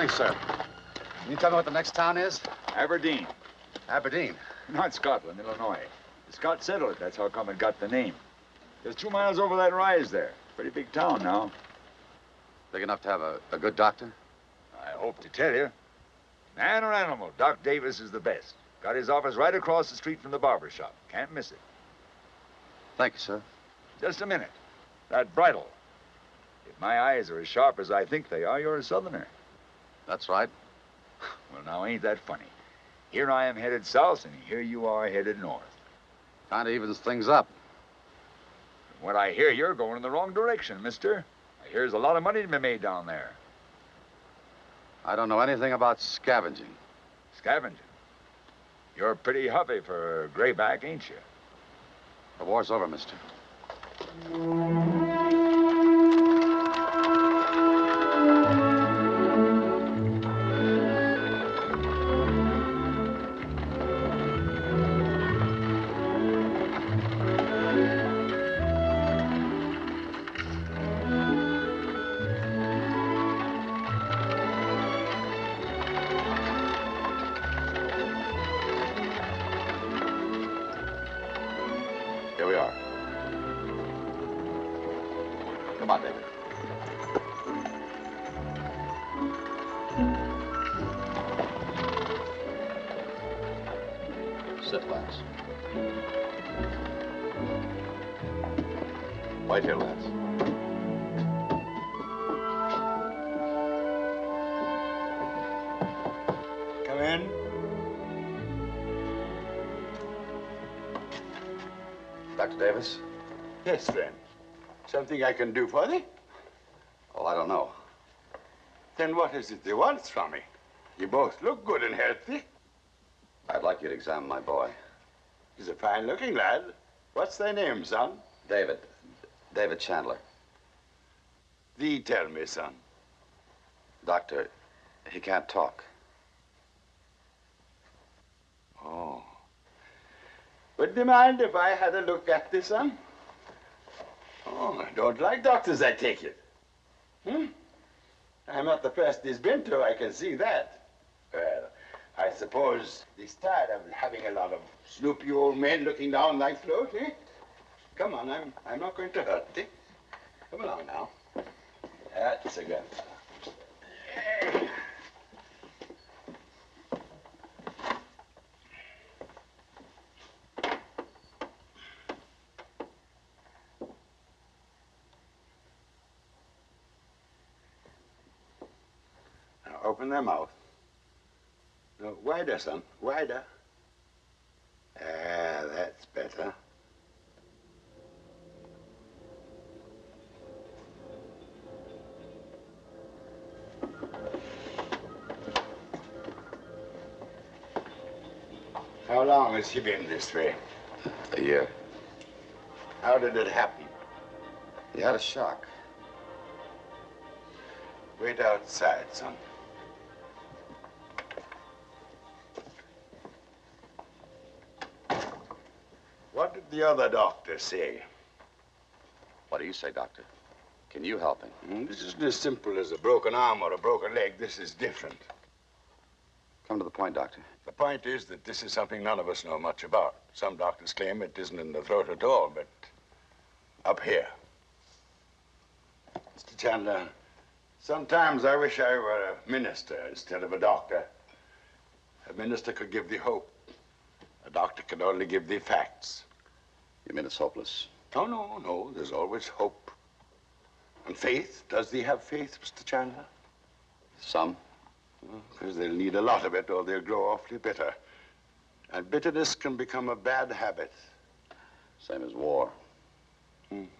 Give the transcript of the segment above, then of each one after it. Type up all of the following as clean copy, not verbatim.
morning, sir. Can you tell me what the next town is? Aberdeen. Aberdeen? Not Scotland, Illinois. The Scots settled it. That's how come it got the name. There's 2 miles over that rise there. Pretty big town now. Big enough to have a good doctor? I hope to tell you. Man or animal, Doc Davis is the best. Got his office right across the street from the barber shop. Can't miss it. Thank you, sir. Just a minute. That bridle. If my eyes are as sharp as I think they are, you're a Southerner. That's right. Well, now, ain't that funny? Here I am headed south, and here you are headed north. Kind of evens things up. From what I hear, you're going in the wrong direction, mister. I hear there's a lot of money to be made down there. I don't know anything about scavenging. Scavenging? You're pretty huffy for a grayback, ain't you? The war's over, mister. Here we are. Come on, David. Sit, lads. Wait here, lads. Come in. Dr. Davis? Yes, friend. Something I can do for thee? Oh, I don't know. Then what is it thee wants from me? You both look good and healthy. I'd like you to examine my boy. He's a fine-looking lad. What's thy name, son? David. David Chandler. Thee tell me, son. Doctor, he can't talk. Oh. Would thee mind if I had a look at this, son? Oh, I don't like doctors, I take it. I'm not the first he's been to, I can see that. Well, I suppose he's tired of having a lot of snoopy old men looking down thy throat, eh? Come on, I'm not going to hurt thee. Come along now. That's a good fellow. Open their mouth. No, wider, son, wider. Ah, that's better. How long has he been this way? A year. How did it happen? He had a shock. Wait outside, son. What did the other doctor say? What do you say, Doctor? Can you help him? This isn't as simple as a broken arm or a broken leg. This is different. Come to the point, Doctor. The point is that this is something none of us know much about. Some doctors claim it isn't in the throat at all, but up here. Mr. Chandler, sometimes I wish I were a minister instead of a doctor. A minister could give thee hope. A doctor can only give thee facts. You mean it's hopeless? Oh, no, no. There's always hope. And faith. Does thee have faith, Mr. Chandler? Some. Because they'll need a lot of it or they'll grow awfully bitter. And bitterness can become a bad habit. Same as war.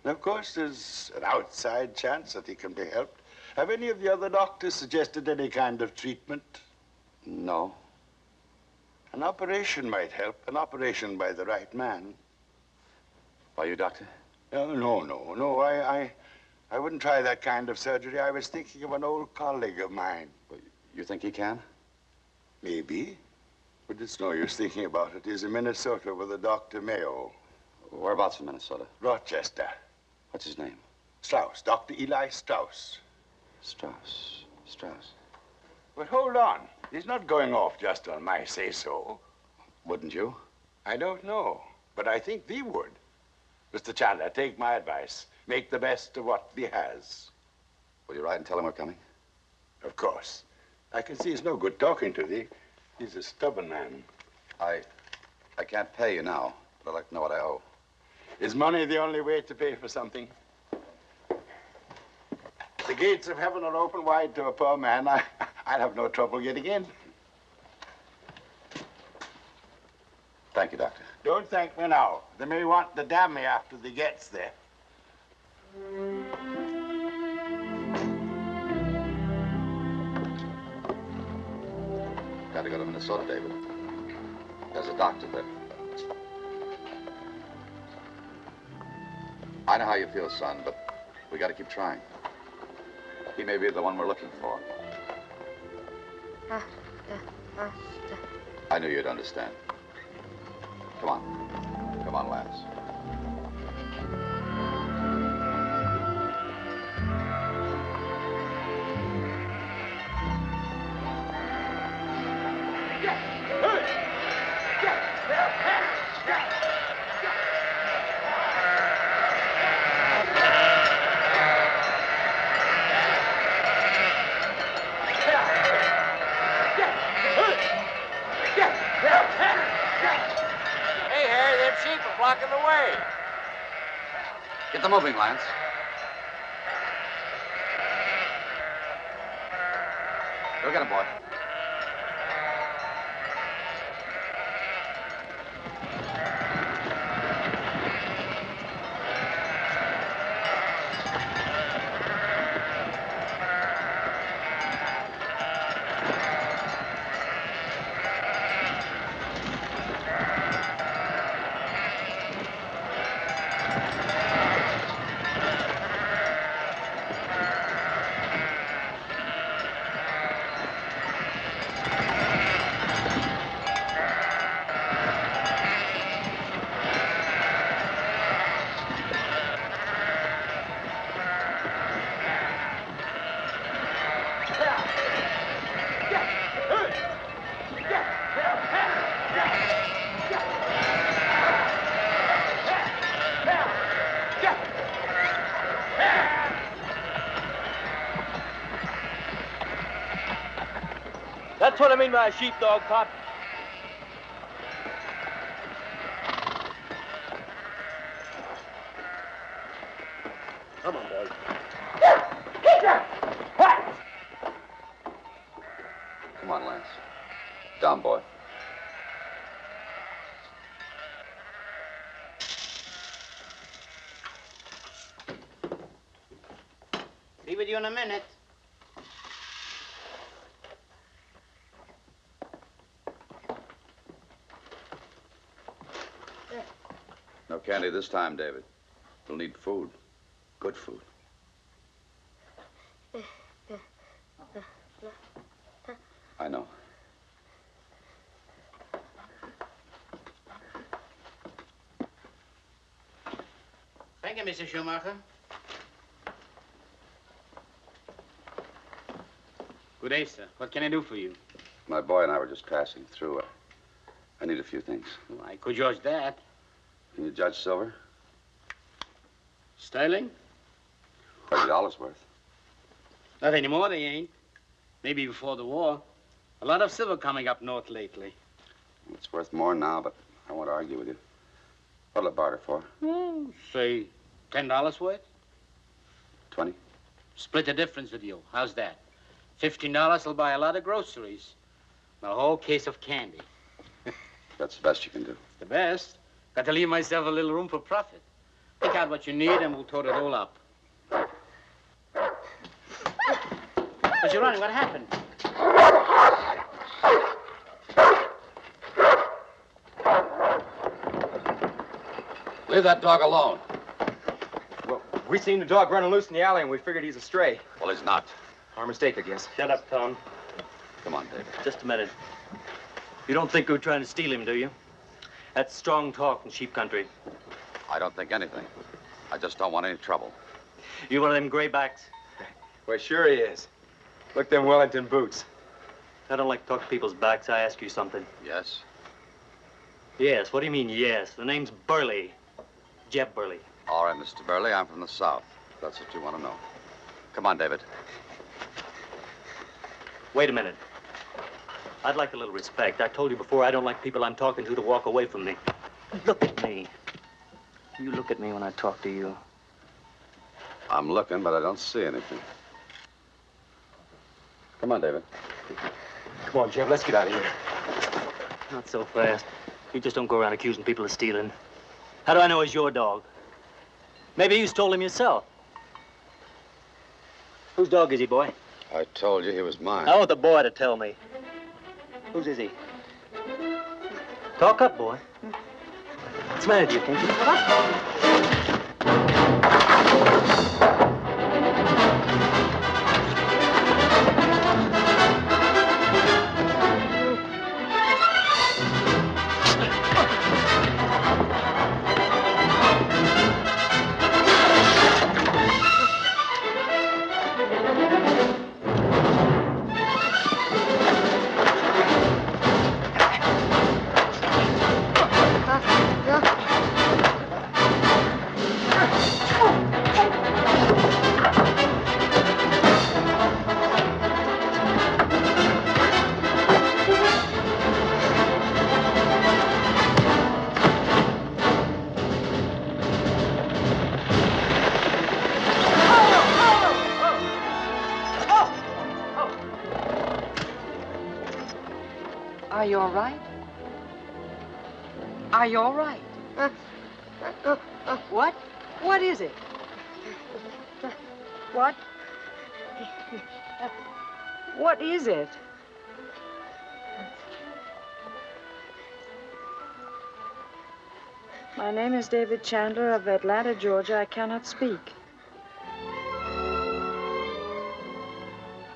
Of course, there's an outside chance that he can be helped. Have any of the other doctors suggested any kind of treatment? No. An operation might help. An operation by the right man. By you, Doctor? No. I wouldn't try that kind of surgery. I was thinking of an old colleague of mine. Well, you think he can? Maybe. But it's no use thinking about it. He's in Minnesota with a Dr. Mayo. Whereabouts in Minnesota? Rochester. What's his name? Strauss. Dr. Eli Strauss. Strauss. But hold on. He's not going off just on my say-so. Wouldn't you? I don't know, but I think thee would. Mr. Chandler, take my advice. Make the best of what thee has. Will you write and tell him we're coming? Of course. I can see it's no good talking to thee. He's a stubborn man. I can't pay you now, but I'd like to know what I owe. Is money the only way to pay for something? The gates of heaven are open wide to a poor man. I'll have no trouble getting in. Thank you, Doctor. Don't thank me now. They may want to damn me after they gets there. Got to go to Minnesota, David. There's a doctor there. I know how you feel, son, but we got to keep trying. He may be the one we're looking for. I knew you'd understand. Come on. Come on, Lance. Blocking the way. Get them moving, Lance. Go get him, boy. That's what I mean by a sheepdog, Pop. Come on, boys. Come on, Lance. Down, boy. Be with you in a minute. No candy this time, David. We'll need food. Good food. I know. Thank you, Mr. Schumacher. Good day, sir. What can I do for you? My boy and I were just passing through. I need a few things. Well, I could judge that. Can you judge silver? Sterling? $30 worth. Not anymore, they ain't. Maybe before the war. A lot of silver coming up north lately. It's worth more now, but I won't argue with you. What'll it barter for? Say $10 worth? 20? Split the difference with you. How's that? $15 will buy a lot of groceries. A whole case of candy. That's the best you can do. It's the best. Got to leave myself a little room for profit. Pick out what you need and we'll total it all up. But you're running. What happened? Leave that dog alone. Well, we seen the dog running loose in the alley and we figured he's a stray. Well, he's not. Our mistake, I guess. Shut up, Tom. Come on, David. Just a minute. You don't think we're trying to steal him, do you? That's strong talk in sheep country. I don't think anything. I just don't want any trouble. You one of them graybacks? Well, sure he is. Look, them Wellington boots. I don't like to talk to people's backs. I ask you something. Yes? Yes, what do you mean, yes? The name's Burley. Jeb Burley. All right, Mr. Burley, I'm from the South. If that's what you want to know. Come on, David. Wait a minute. I'd like a little respect. I told you before I don't like people I'm talking to walk away from me. Look at me. You look at me when I talk to you. I'm looking, but I don't see anything. Come on, David. Come on, Jeb, let's get out of here. Not so fast. You just don't go around accusing people of stealing. How do I know he's your dog? Maybe you stole him yourself. Whose dog is he, boy? I told you he was mine. I want the boy to tell me. Whose is he? Talk up, boy. What's the matter with you, can't you? Are you all right? Are you all right? What? What is it? What? What is it? My name is David Chandler of Atlanta, Georgia. I cannot speak.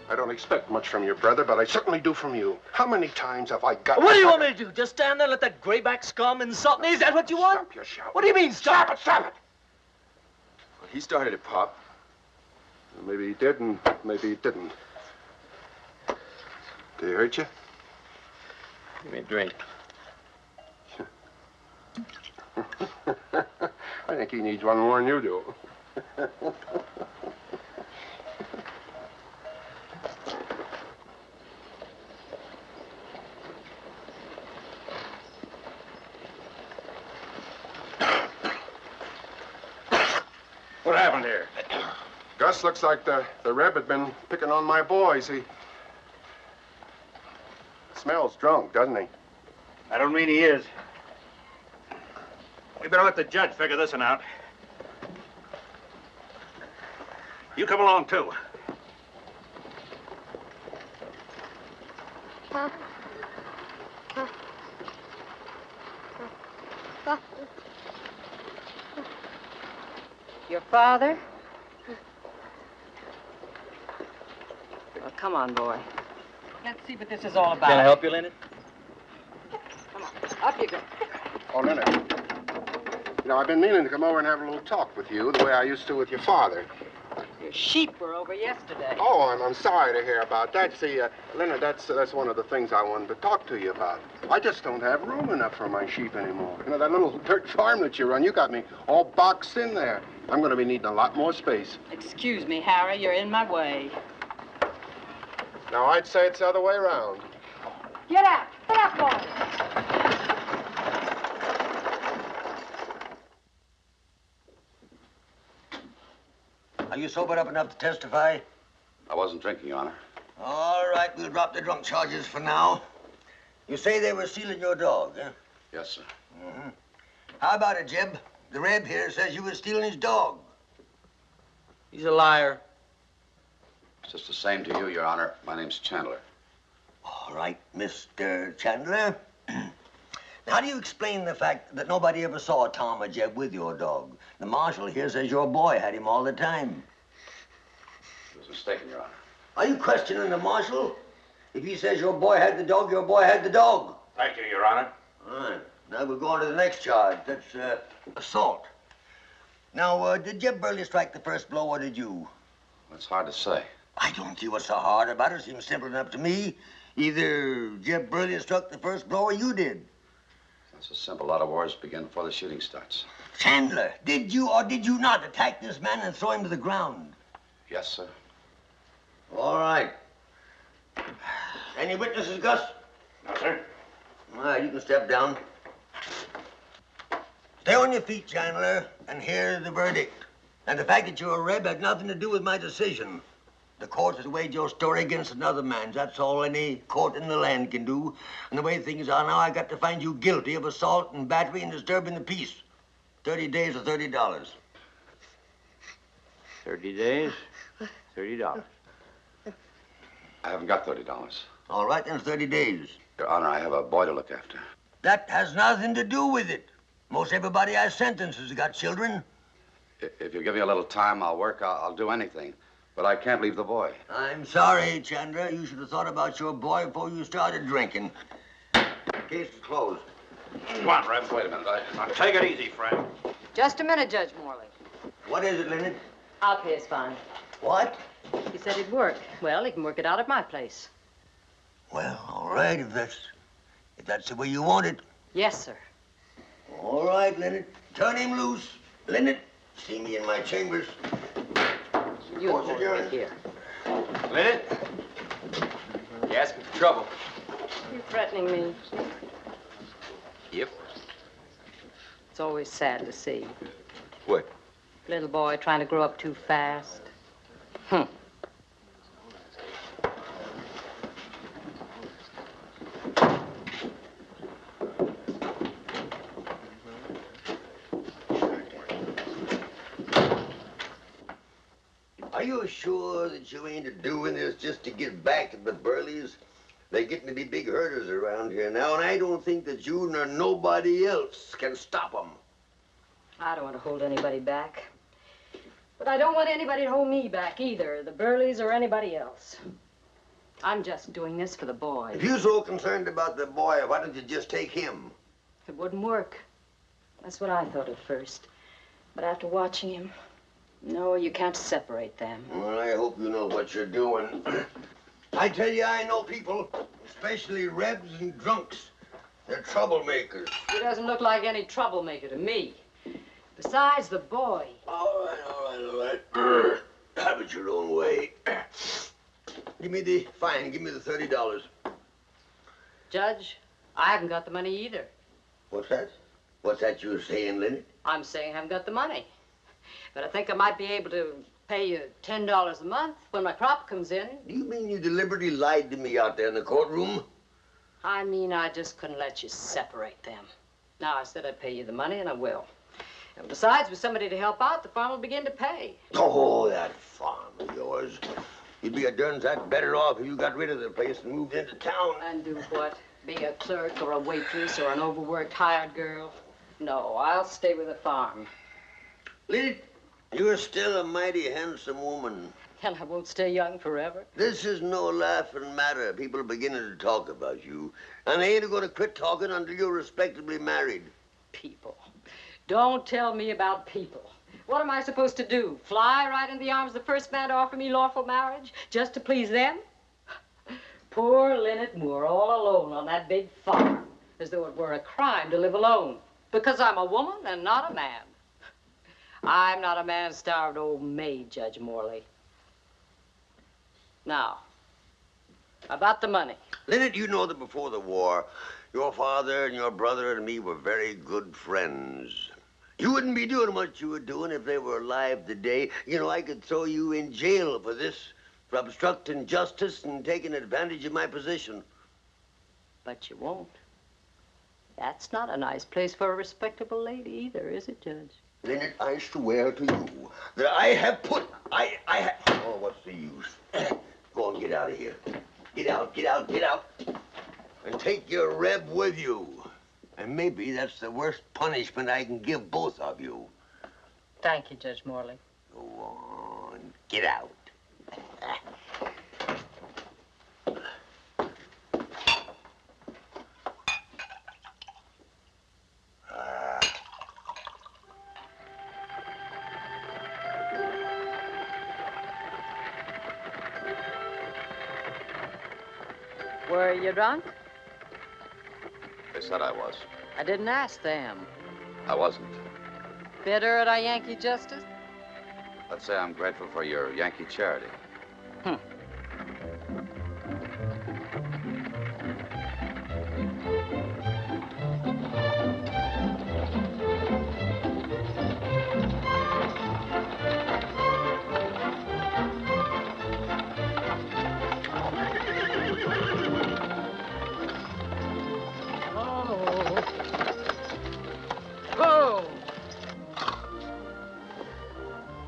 I don't expect much from your brother, but I certainly do from you. How many times have I got... What do you want me to do? Just stand there and let that grayback scum insult me? Is that what you want? Stop your shouting. What do you mean, stop? Stop it! Well, he started it, Pop. Well, maybe he did, and maybe he didn't. Did he hurt you? Give me a drink. I think he needs one more than you do. What happened here? Gus, looks like the Reb had been picking on my boys. He smells drunk, doesn't he? I don't mean he is. We better let the judge figure this one out. You come along, too. Your father? Well, come on, boy. Let's see what this is all about. Can I help you, Leonard? Come on, up you go. Oh, Leonard. You know, I've been meaning to come over and have a little talk with you the way I used to with your father. Your sheep were over yesterday. Oh, I'm sorry to hear about that. See, Leonard, that's one of the things I wanted to talk to you about. I just don't have room enough for my sheep anymore. You know, that little dirt farm that you run, you got me all boxed in there. I'm going to be needing a lot more space. Excuse me, Harry, you're in my way. Now, I'd say it's the other way around. Get out! Get out, boy! Are you sobered up enough to testify? I wasn't drinking, Your Honor. All right, we'll drop the drunk charges for now. You say they were stealing your dog, huh? Yes, sir. Mm-hmm. How about it, Jeb? The Reb here says you were stealing his dog. He's a liar. It's just the same to you, Your Honor. My name's Chandler. All right, Mr. Chandler. Now, how do you explain the fact that nobody ever saw Tom or Jeb with your dog? The marshal here says your boy had him all the time. He was mistaken, Your Honor. Are you questioning the marshal? If he says your boy had the dog, your boy had the dog. Thank you, Your Honor. All right. Now we're going to the next charge. That's assault. Now, did Jeb Burley strike the first blow, or did you? It's hard to say. I don't see what's so hard about it. It seems simple enough to me. Either Jeb Burley struck the first blow or you did. It's so simple. A lot of wars begin before the shooting starts. Chandler, did you or did you not attack this man and throw him to the ground? Yes, sir. All right. Any witnesses, Gus? No, sir. All right, you can step down. Stay on your feet, Chandler, and hear the verdict. And the fact that you're a Reb had nothing to do with my decision. The court has weighed your story against another man's. That's all any court in the land can do. And the way things are now, I got to find you guilty of assault and battery and disturbing the peace. 30 days or $30. 30 days, $30. I haven't got $30. All right, then it's 30 days. Your Honor, I have a boy to look after. That has nothing to do with it. Most everybody I sentence has got children. If you give me a little time, I'll work. I'll do anything. But I can't leave the boy. I'm sorry, Chandler. You should have thought about your boy before you started drinking. Case is closed. Come on, Reb. Wait a minute. Now, take it easy, friend. Just a minute, Judge Morley. What is it, Leonard? I'll pay his fine. What? He said he'd work. Well, he can work it out at my place. Well, all right, if that's the way you want it. Yes, sir. All right, Leonard. Turn him loose. Leonard, see me in my chambers. You What's hold it, right here. Leonard? You asking for trouble? You threatening me? Yep. It's always sad to see. What? Little boy trying to grow up too fast. Are you sure that you ain't doing this just to get back at the Burleys? They're getting to be big herders around here now, and I don't think that you nor nobody else can stop them. I don't want to hold anybody back. But I don't want anybody to hold me back either, the Burleys or anybody else. I'm just doing this for the boy. If you're so concerned about the boy, why don't you just take him? It wouldn't work. That's what I thought at first. But after watching him, no, you can't separate them. Well, I hope you know what you're doing. I tell you, I know people, especially Rebs and drunks. They're troublemakers. He doesn't look like any troublemaker to me. Besides, the boy. All right. Have it your own way. Give me the fine. Give me the $30. Judge, I haven't got the money either. What's that? What's that you're saying, Leonard? I'm saying I haven't got the money. But I think I might be able to pay you $10 a month when my crop comes in. Do you mean you deliberately lied to me out there in the courtroom? I mean, I just couldn't let you separate them. Now, I said I'd pay you the money, and I will. And besides, with somebody to help out, the farm will begin to pay. Oh, that farm of yours. You'd be a darn sight better off if you got rid of the place and moved into town. And do what? Be a clerk or a waitress or an overworked hired girl? No, I'll stay with the farm. Leonard, you're still a mighty handsome woman. And I won't stay young forever. This is no laughing matter. People are beginning to talk about you. And they ain't going to quit talking until you're respectably married. People. Don't tell me about people. What am I supposed to do? Fly right into the arms of the first man to offer me lawful marriage just to please them? Poor Leonard Moore, all alone on that big farm, as though it were a crime to live alone. Because I'm a woman and not a man. I'm not a man-starved old maid, Judge Morley. Now, about the money. Leonard, you know that before the war, your father and your brother and me were very good friends. You wouldn't be doing what you were doing if they were alive today. You know, I could throw you in jail for this, for obstructing justice and taking advantage of my position. But you won't. That's not a nice place for a respectable lady either, is it, Judge? Leonard, I swear to you that I have put, oh, what's the use? Go on, get out of here. Get out. And take your Reb with you. And maybe that's the worst punishment I can give both of you. Thank you, Judge Morley. Go on, get out. Were you drunk? They said I was. I didn't ask them. I wasn't. Bitter at our Yankee justice? Let's say I'm grateful for your Yankee charity.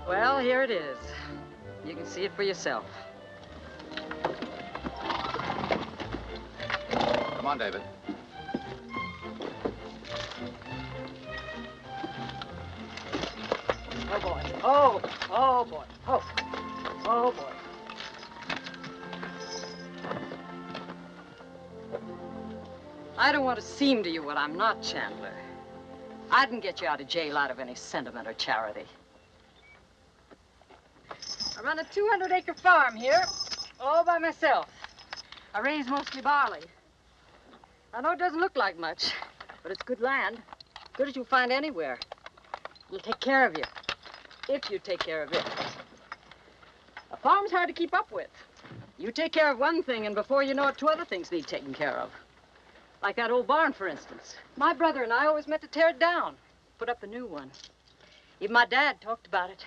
Well, here it is. You can see it for yourself. Come on, David. Oh, boy. Oh, boy. Oh, boy. I don't want to seem to you what I'm not, Chandler. I didn't get you out of jail out of any sentiment or charity. I run a 200-acre farm here, all by myself. I raise mostly barley. I know it doesn't look like much, but it's good land. Good as you'll find anywhere. It'll take care of you, if you take care of it. A farm's hard to keep up with. You take care of one thing, and before you know it, 2 other things need taken care of. Like that old barn, for instance. My brother and I always meant to tear it down, put up a new one. Even my dad talked about it.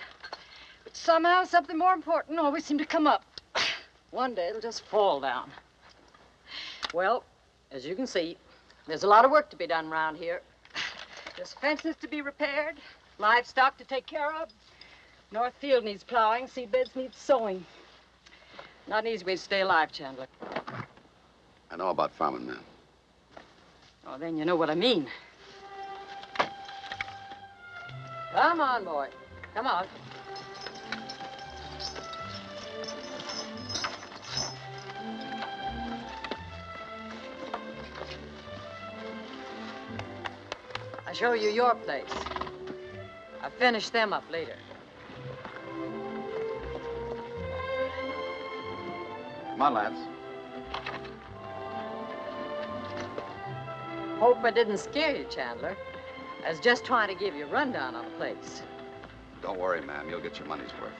But somehow something more important always seemed to come up. One day it'll just fall down. Well, as you can see, there's a lot of work to be done around here. There's fences to be repaired, livestock to take care of. North field needs plowing, seed beds need sowing. Not an easy way to stay alive, Chandler. I know about farming, man. Oh, then you know what I mean. Come on, boy. Come on. I'll show you your place. I'll finish them up later. Come on, lads. Hope I didn't scare you, Chandler. I was just trying to give you a rundown on the place. Don't worry, ma'am. You'll get your money's worth.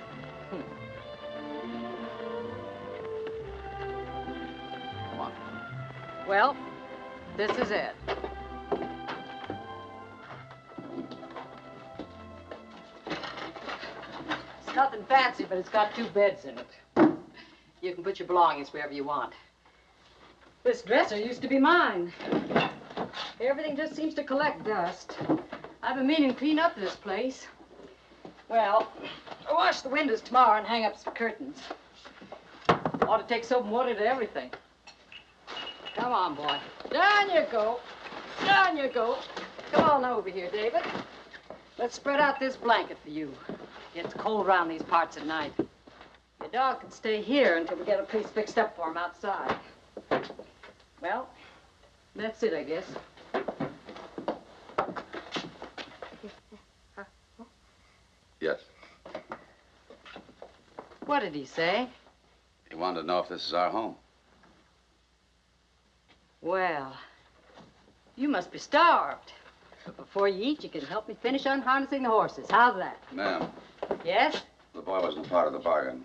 Come on. Well, this is it. It's nothing fancy, but it's got 2 beds in it. You can put your belongings wherever you want. This dresser used to be mine. Everything just seems to collect dust. I've been meaning to clean up this place. Well, I'll wash the windows tomorrow and hang up some curtains. Ought to take soap and water to everything. Come on, boy. Down you go. Down you go. Come on over here, David. Let's spread out this blanket for you. It's cold around these parts at night. Your dog can stay here until we get a place fixed up for him outside. Well, that's it, I guess. Yes. What did he say? He wanted to know if this is our home. Well, you must be starved. But before you eat, you can help me finish unharnessing the horses. How's that? Ma'am, Yes? the boy wasn't part of the bargain.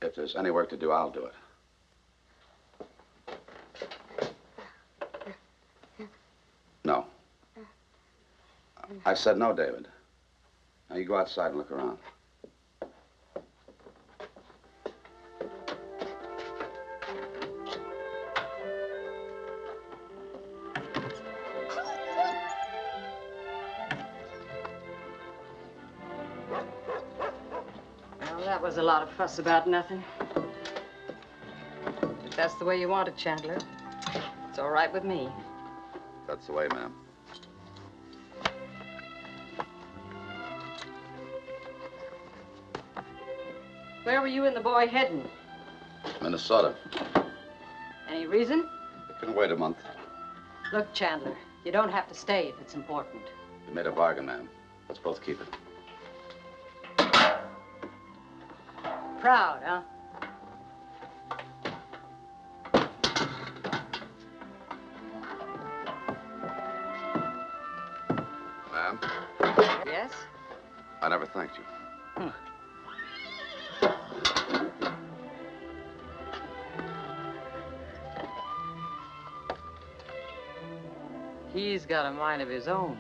If there's any work to do, I'll do it. No. I said no, David. Now you go outside and look around. Well, that was a lot of fuss about nothing. If that's the way you want it, Chandler, it's all right with me. That's the way, ma'am. Where were you and the boy heading? Minnesota. Any reason? It can wait a month. Look, Chandler, you don't have to stay if it's important. We made a bargain, ma'am. Let's both keep it. Proud, huh? I never thanked you. He's got a mind of his own.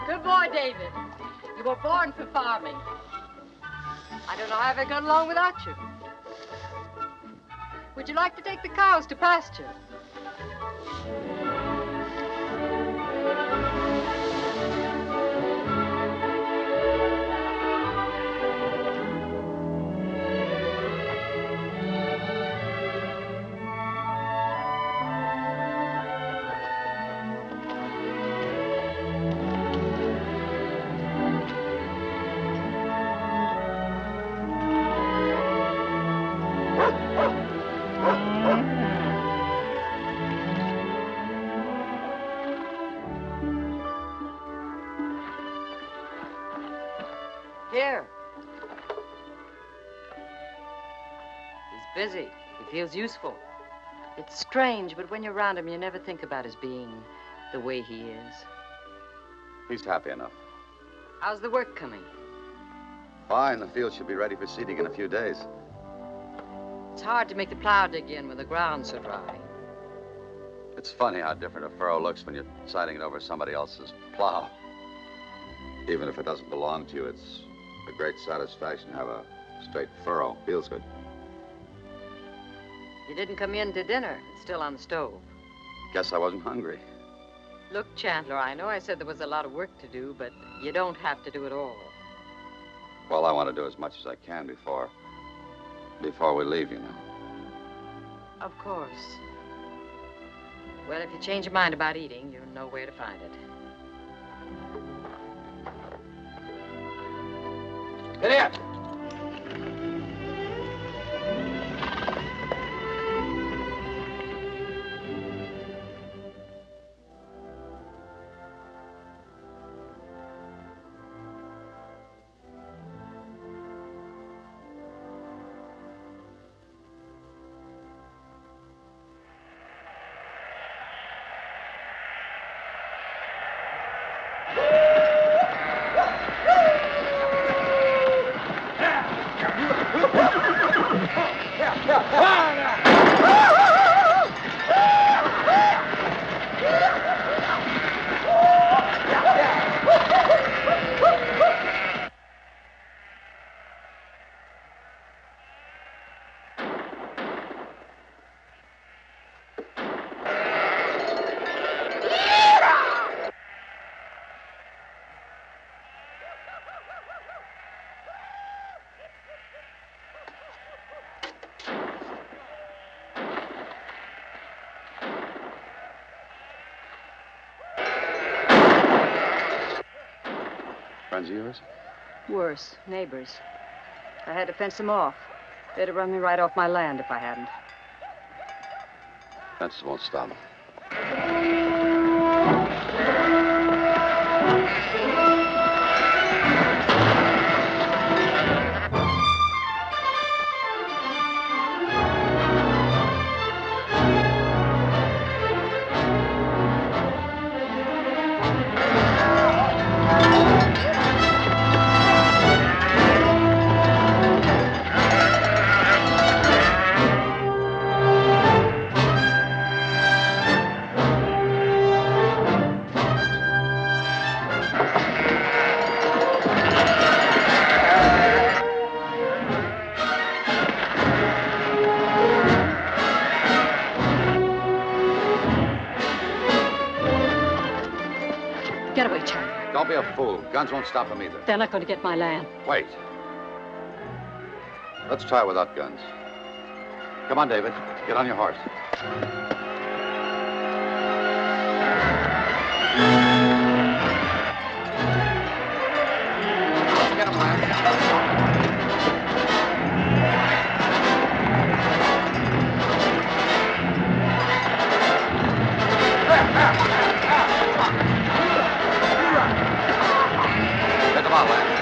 Good boy, David. You were born for farming. I don't know how I got along without you. Would you like to take the cows to pasture? Here. He's busy. He feels useful. It's strange, but when you're around him, you never think about his being the way he is. He's happy enough. How's the work coming? Fine. The field should be ready for seeding in a few days. It's hard to make the plow dig in when the ground's so dry. It's funny how different a furrow looks when you're siding it over somebody else's plow. Even if it doesn't belong to you, it's a great satisfaction to have a straight furrow. Feels good. You didn't come in to dinner. It's still on the stove. Guess I wasn't hungry. Look, Chandler, I know I said there was a lot of work to do, but you don't have to do it all. Well, I want to do as much as I can before we leave, you know. Of course. Well, if you change your mind about eating, you'll know where to find it. Get here. Friends of yours? Worse, neighbors. I had to fence them off. They'd have run me right off my land if I hadn't. Fences won't stop them. Get away, Chandler. Don't be a fool. Guns won't stop them either. They're not going to get my land. Wait. Let's try without guns. Come on, David. Get on your horse. Let's get him, Lance. Pick him out, Lance.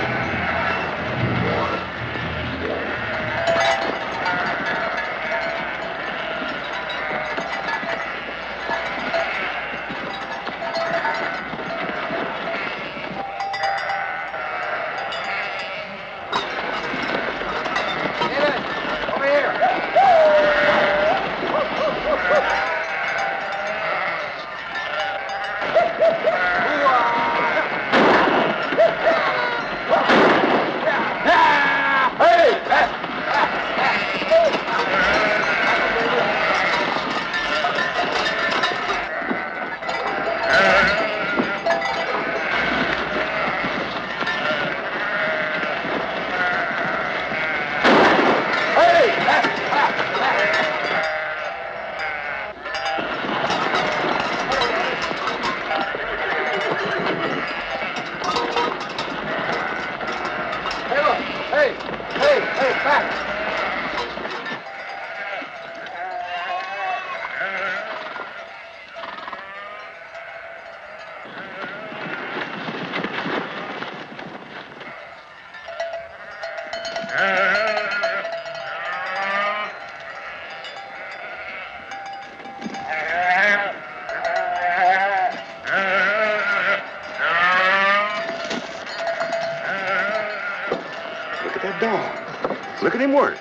Look at that dog. Look at him work.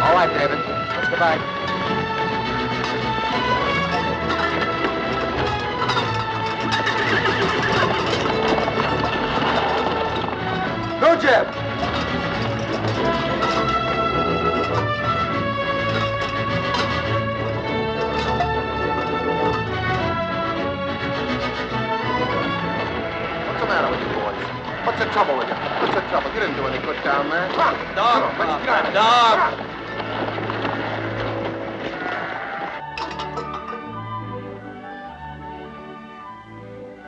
All right, David. Let's go back. Go, Jeb! What's the matter with you boys? What's the trouble with you? What's the trouble? You didn't do any good down there. Come on. Dog, Come on, dog, dog.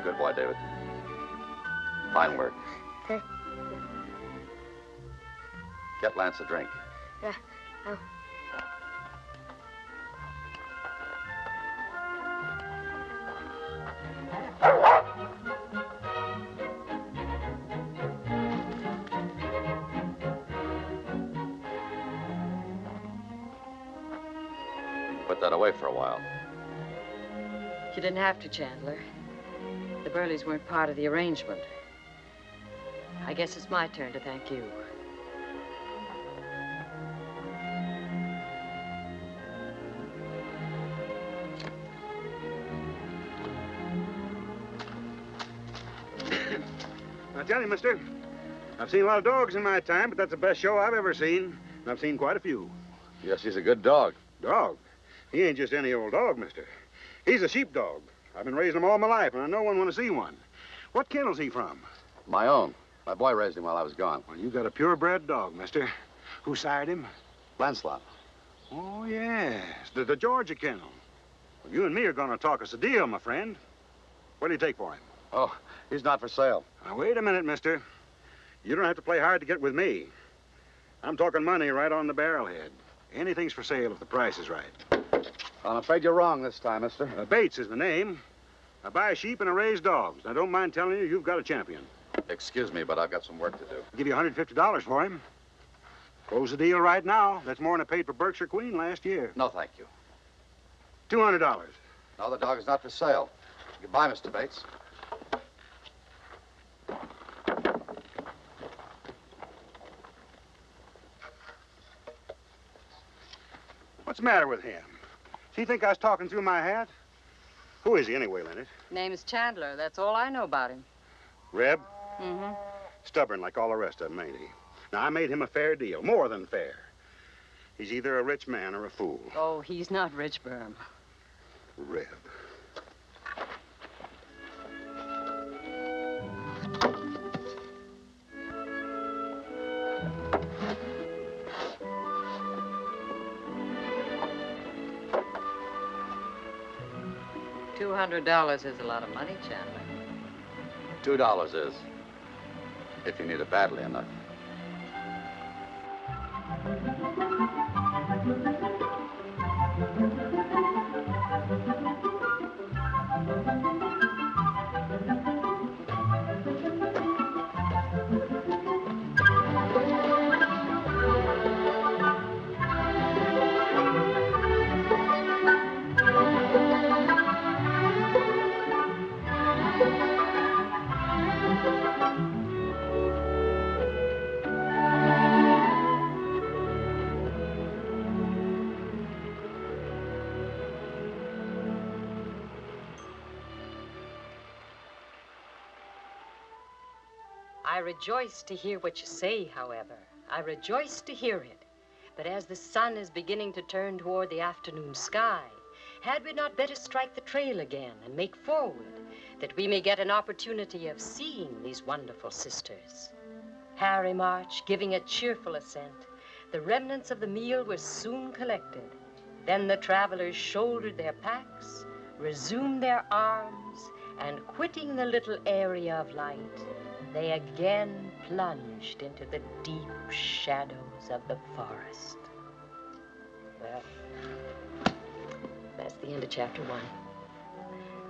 Good boy, David. Fine work. Okay. Get Lance a drink. Yeah. Oh. Put that away for a while. You didn't have to, Chandler. The Burleys weren't part of the arrangement. I guess it's my turn to thank you. I tell you, mister, I've seen a lot of dogs in my time, but that's the best show I've ever seen. And I've seen quite a few. Yes, he's a good dog. Dog? He ain't just any old dog, mister. He's a sheepdog. I've been raising them all my life, and I know one want to see one. What kennel's he from? My own. My boy raised him while I was gone. Well, you got a purebred dog, mister. Who sired him? Lancelot. Oh, yes, the Georgia kennel. Well, you and me are going to talk us a deal, my friend. What do you take for him? Oh, he's not for sale. Now, wait a minute, mister. You don't have to play hard to get with me. I'm talking money right on the barrelhead. Anything's for sale if the price is right. I'm afraid you're wrong this time, mister. Bates is the name. I buy sheep and I raise dogs. I don't mind telling you, you've got a champion. Excuse me, but I've got some work to do. I'll give you $150 for him. Close the deal right now. That's more than I paid for Berkshire Queen last year. No, thank you. $200. No, the dog is not for sale. Goodbye, Mr. Bates. What's the matter with him? Does he think I was talking through my hat? Who is he anyway, Leonard? Name is Chandler. That's all I know about him. Reb? Mm-hmm. Stubborn like all the rest of them, ain't he? Now, I made him a fair deal, more than fair. He's either a rich man or a fool. Oh, he's not rich, Berm. Reb. $200 is a lot of money, Chandler. $2 is. If you need it badly enough. I rejoice to hear what you say, however. I rejoice to hear it. But as the sun is beginning to turn toward the afternoon sky, had we not better strike the trail again and make forward, that we may get an opportunity of seeing these wonderful sisters? Harry marched, giving a cheerful assent. The remnants of the meal were soon collected. Then the travelers shouldered their packs, resumed their arms, and quitting the little area of light, they again plunged into the deep shadows of the forest. Well, that's the end of chapter 1.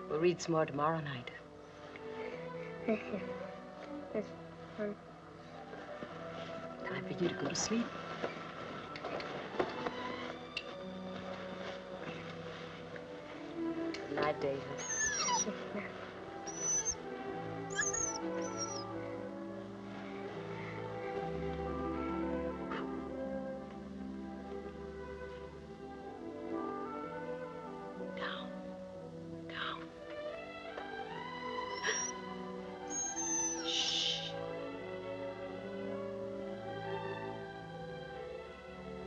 We'll read some more tomorrow night. Time for you to go to sleep. Good night, David.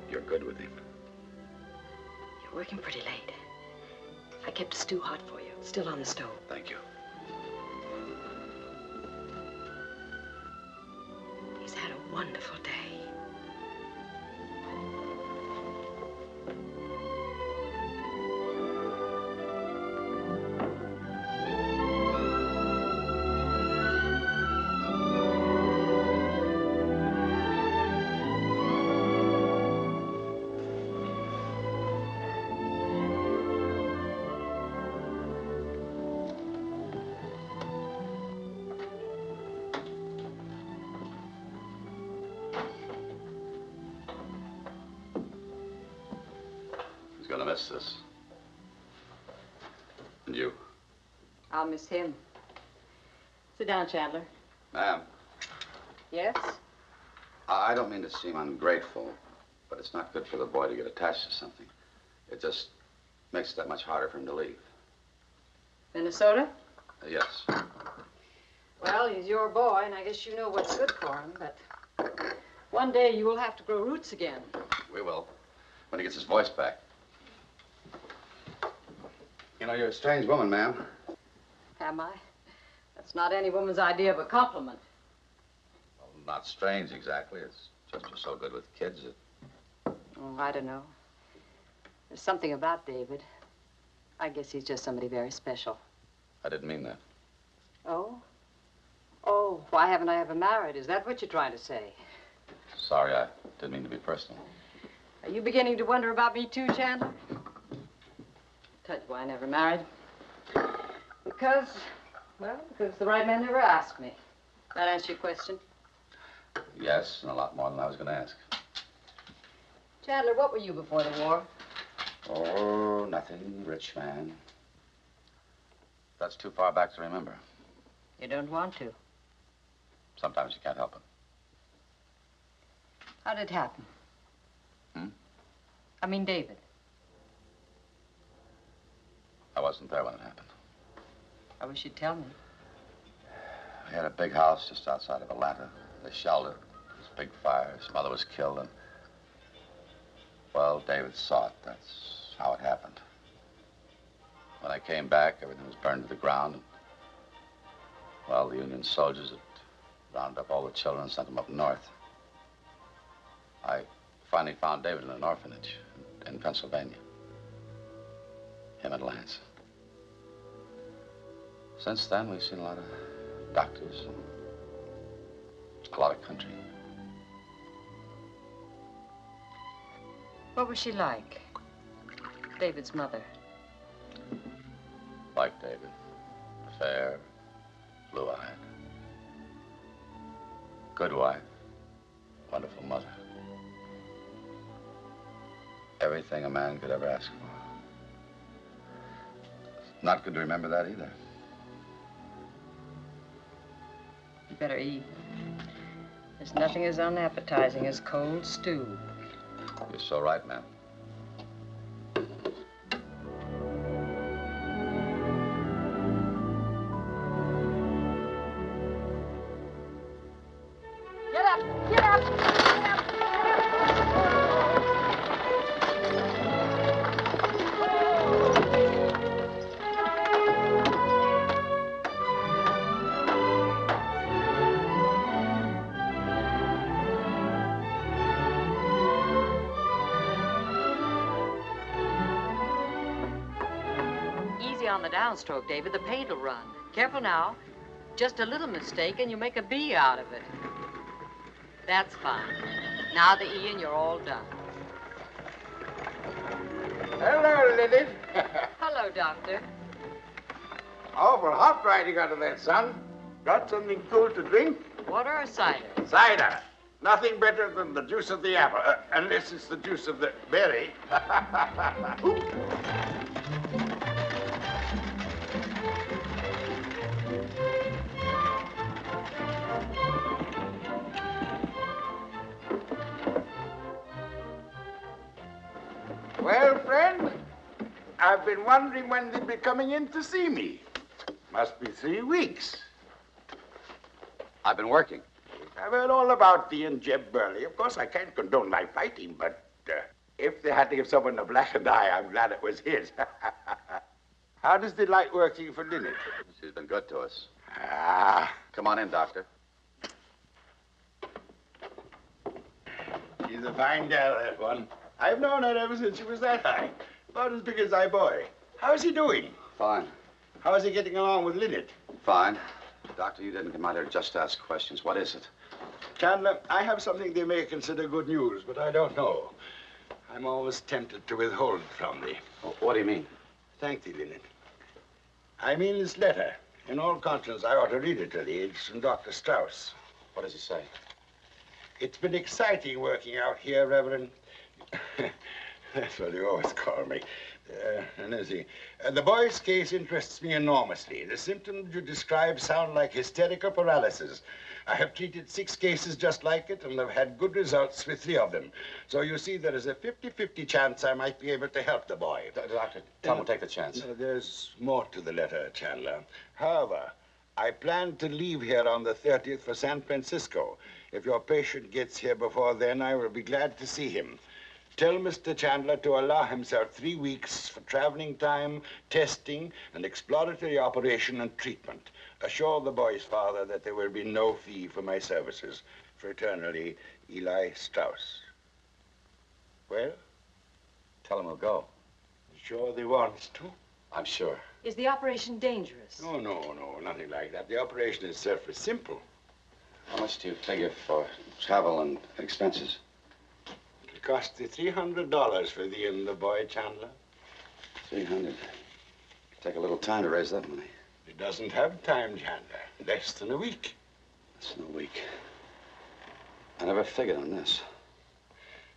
You're good with him. You're working pretty late. I kept a stew hot for you. It's still on the stove. Thank you. He's had a wonderful day. He's gonna miss this. And you? I'll miss him. Sit down, Chandler. Ma'am, Yes? I don't mean to seem ungrateful, but it's not good for the boy to get attached to something. It just makes it that much harder for him to leave. Minnesota? Yes. Well, he's your boy, and I guess you know what's good for him, but one day you will have to grow roots again. We will. When he gets his voice back. You know, you're a strange woman, ma'am. Am I? That's not any woman's idea of a compliment. Well, not strange exactly. It's just you're so good with kids that... Oh, I don't know. There's something about David. I guess he's just somebody very special. I didn't mean that. Oh? Oh, why haven't I ever married? Is that what you're trying to say? Sorry, I didn't mean to be personal. Are you beginning to wonder about me too, Chandler? Tell you why I never married. Because the right man never asked me. That answer your question? Yes, and a lot more than I was going to ask. Chandler, what were you before the war? Oh, nothing. Rich man. That's too far back to remember. You don't want to. Sometimes you can't help it. How did it happen? I mean, David. I wasn't there when it happened. I wish you'd tell me. We had a big house just outside of Atlanta. They shelled it. There was a big fire. His mother was killed, and... well, David saw it. That's how it happened. When I came back, everything was burned to the ground. And, well, the Union soldiers had rounded up all the children and sent them up north. I finally found David in an orphanage in Pennsylvania. Him and Lance. Since then, we've seen a lot of doctors and a lot of country. What was she like? David's mother. Like David. Fair, blue-eyed. Good wife. Wonderful mother. Everything a man could ever ask for. Not good to remember that either. You better eat. There's nothing as unappetizing as cold stew. You're so right, ma'am. Get up! Get up! Get up! Easy on the downstroke, David. The paint will run. Careful now. Just a little mistake and you make a B out of it. That's fine. Now the E and you're all done. Hello, Lily. Hello, Doctor. Awful hot riding out of that sun. Got something cool to drink? Water or cider? Cider. Nothing better than the juice of the apple, unless it's the juice of the berry. Well, friend, I've been wondering when they'd be coming in to see me. Must be 3 weeks. I've been working. I've heard all about thee and Jeb Burley. Of course, I can't condone my fighting, but if they had to give someone a blacker eye, I'm glad it was his. How does thee like working for Lily? She's been good to us. Ah. Come on in, Doctor. She's a fine gal, that one. I've known her ever since she was that high. About as big as thy boy. How's he doing? Fine. How's he getting along with Lynette? Fine. Doctor, you didn't come out here just to ask questions. What is it? Chandler, I have something they may consider good news, but I don't know. I'm always tempted to withhold it from thee. What do you mean? Thank thee, Lynette. I mean this letter. In all conscience, I ought to read it to thee. It's from Dr. Strauss. What does he say? It's been exciting working out here, Reverend. That's what you always call me. Let's see. The boy's case interests me enormously. The symptoms you describe sound like hysterical paralysis. I have treated 6 cases just like it, and have had good results with 3 of them. So you see, there is a 50-50 chance I might be able to help the boy. Doctor, tell him to take the chance. There's more to the letter, Chandler. However, I plan to leave here on the 30th for San Francisco. If your patient gets here before then, I will be glad to see him. Tell Mr. Chandler to allow himself 3 weeks for traveling time, testing, and exploratory operation and treatment. Assure the boy's father that there will be no fee for my services. Fraternally, Eli Strauss. Well? Tell him we'll go. Sure they want us to? I'm sure. Is the operation dangerous? Oh, no, nothing like that. The operation itself is simple. How much do you figure for travel and expenses? It cost thee $300 for thee and the boy, Chandler. 300. Take a little time to raise that money. It doesn't have time, Chandler. Less than a week. Less than a week. I never figured on this.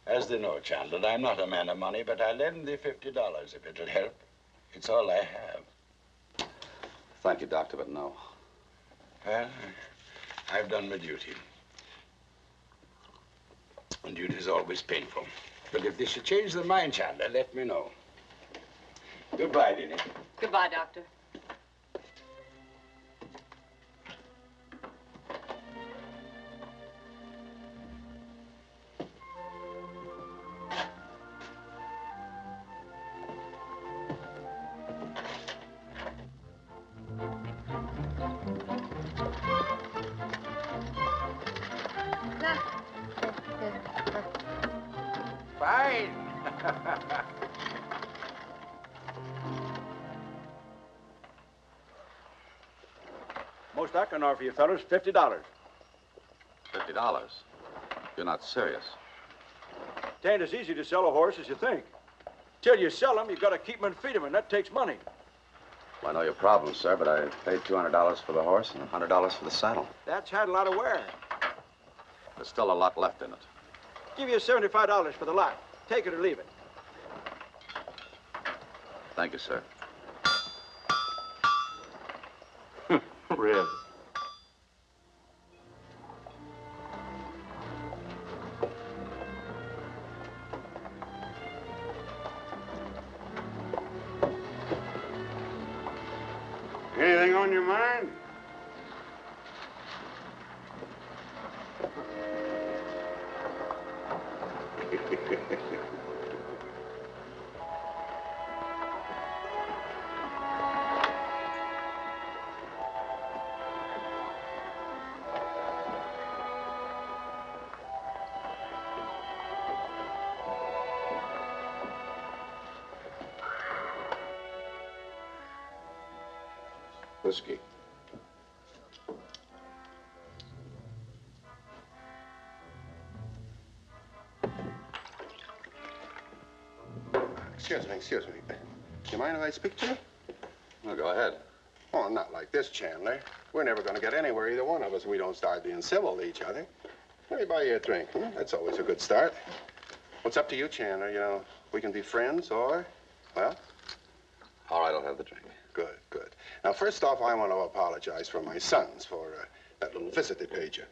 As they know, Chandler, I'm not a man of money, but I'll lend thee $50 if it'll help. It's all I have. Thank you, Doctor, but no. Well, I've done my duty. And duty's always painful. But if they should change their mind, Chandler, let me know. Goodbye, Denny. Goodbye, Doctor. Fine. Most I can offer you fellas, $50. $50? You're not serious. It ain't as easy to sell a horse as you think. Till you sell him, you got to keep him and feed him, and that takes money. Well, I know your problem, sir, but I paid $200 for the horse and $100 for the saddle. That's had a lot of wear. There's still a lot left in it. Give you $75 for the lot. Take it or leave it. Thank you, sir. Really? Anything on your mind? Whiskey. Excuse me. Do you mind if I speak to you? Well, go ahead. Oh, not like this, Chandler. We're never going to get anywhere, either one of us, if we don't start being civil to each other. Let me buy you a drink. That's always a good start. What's up to you, Chandler? You know, we can be friends or, well? All right, I'll have the drink. Good, good. Now, first off, I want to apologize for my sons for that little visit they paid you.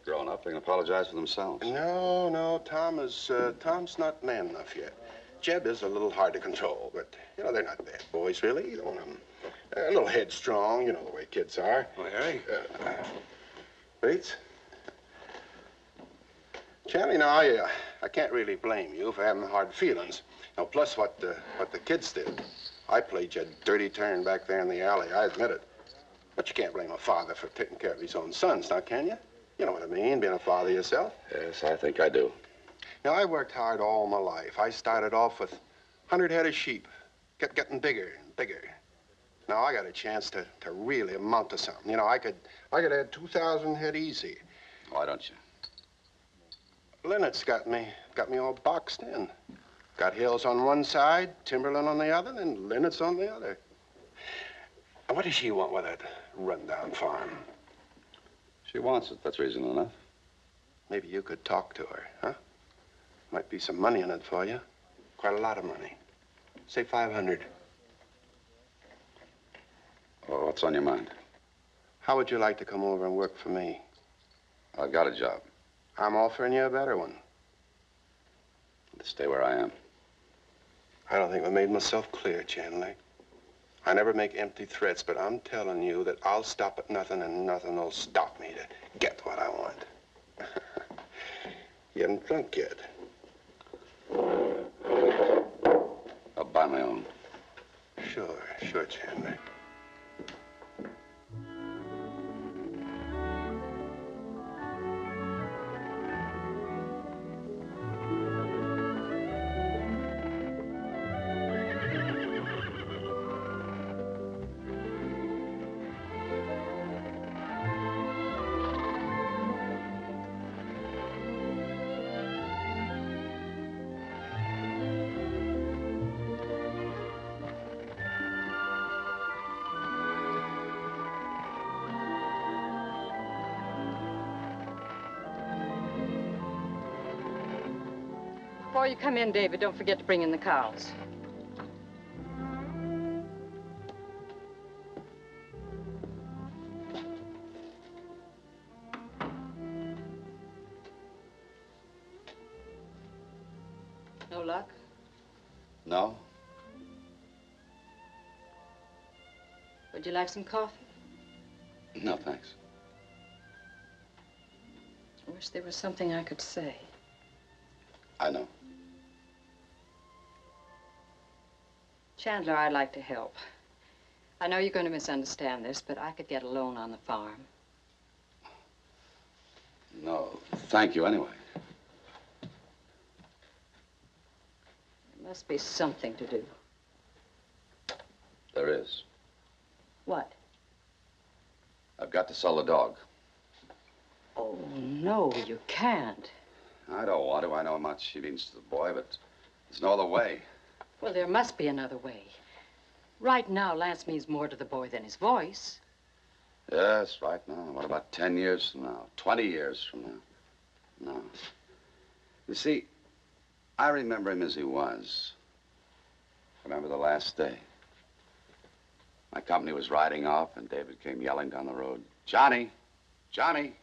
Grown up, they can apologize for themselves. No, Tom's not man enough yet. Jeb is a little hard to control, but, you know, they're not bad boys, really. Either one of them. A little headstrong, you know the way kids are. Oh, Harry? Bates? Charlie, now, I can't really blame you for having hard feelings. Now, plus what the kids did. I played you a dirty turn back there in the alley, I admit it. But you can't blame a father for taking care of his own sons, now can you? You know what I mean, being a father yourself. Yes, I think I do. Now, I worked hard all my life. I started off with 100 head of sheep. Kept getting bigger and bigger. Now, I got a chance to really amount to something. You know, I could add 2,000 head easy. Why don't you? Lennox got me all boxed in. Got hills on one side, timberland on the other, and Lennox on the other. And what does she want with that rundown farm? She wants it. That's reason enough. Maybe you could talk to her, huh? Might be some money in it for you. Quite a lot of money. Say 500. Well, what's on your mind? How would you like to come over and work for me? I've got a job. I'm offering you a better one. To stay where I am. I don't think I made myself clear, Chandler. I never make empty threats, but I'm telling you that I'll stop at nothing and nothing will stop me to get what I want. You haven't drunk yet. I'll buy my own. Sure, Chandler. Before you come in, David, don't forget to bring in the cows. No luck? No? Would you like some coffee? No, thanks. I wish there was something I could say. I know. Chandler, I'd like to help. I know you're going to misunderstand this, but I could get a loan on the farm. No, thank you anyway. There must be something to do. There is. What? I've got to sell the dog. Oh, no, you can't. I don't want to. I know how much he means to the boy, but there's no other way. Well, there must be another way. Right now, Lance means more to the boy than his voice. Yes, right now. What about 10 years from now? 20 years from now? No. You see, I remember him as he was. I remember the last day. My company was riding off, and David came yelling down the road, "Johnny! Johnny!"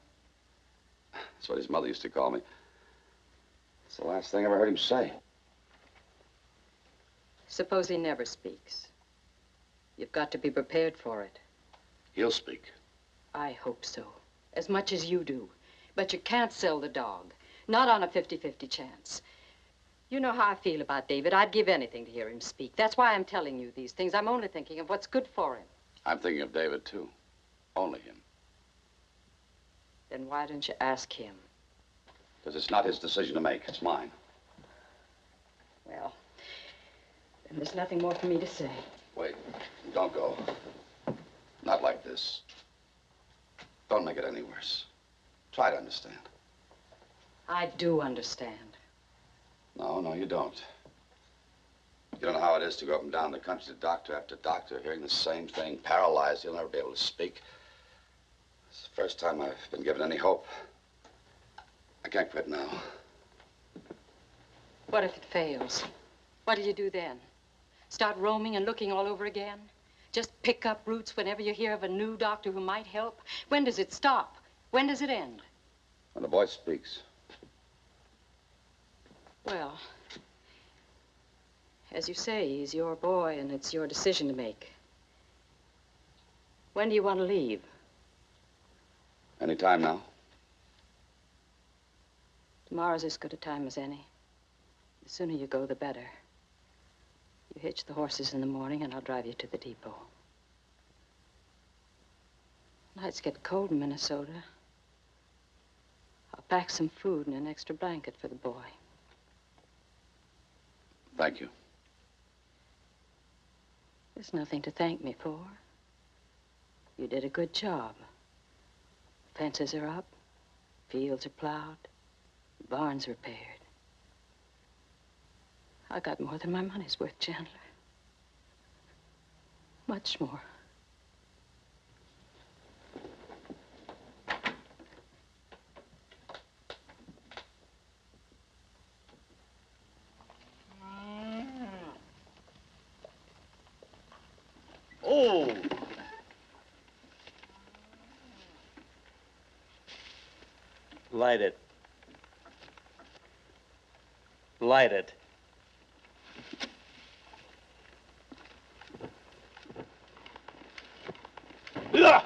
That's what his mother used to call me. It's the last thing I ever heard him say. Suppose he never speaks. You've got to be prepared for it. He'll speak. I hope so. As much as you do. But you can't sell the dog. Not on a 50-50 chance. You know how I feel about David. I'd give anything to hear him speak. That's why I'm telling you these things. I'm only thinking of what's good for him. I'm thinking of David, too. Only him. Then why don't you ask him? Because it's not his decision to make. It's mine. Well, then there's nothing more for me to say. Wait. Don't go. Not like this. Don't make it any worse. Try to understand. I do understand. No, you don't. You don't know how it is to go up and down the country to doctor after doctor, hearing the same thing, paralyzed. You'll never be able to speak. It's the first time I've been given any hope. I can't quit now. What if it fails? What do you do then? Start roaming and looking all over again? Just pick up roots whenever you hear of a new doctor who might help? When does it stop? When does it end? When the boy speaks. Well, as you say, he's your boy and it's your decision to make. When do you want to leave? Any time now. Tomorrow's as good a time as any. The sooner you go, the better. You hitch the horses in the morning and I'll drive you to the depot. Nights get cold in Minnesota. I'll pack some food and an extra blanket for the boy. Thank you. There's nothing to thank me for. You did a good job. Fences are up, fields are plowed, barns repaired. I got more than my money's worth, Chandler. Much more. Oh! Light it. Light it. Ugh!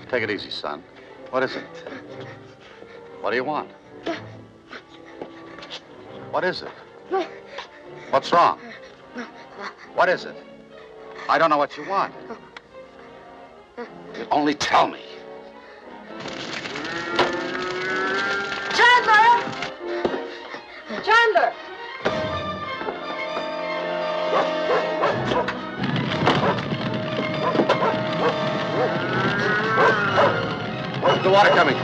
Take it easy, son. What is it? What do you want? What is it? What's wrong? What is it? I don't know what you want. You only tell me. Chandler! Chandler! Where's the water coming?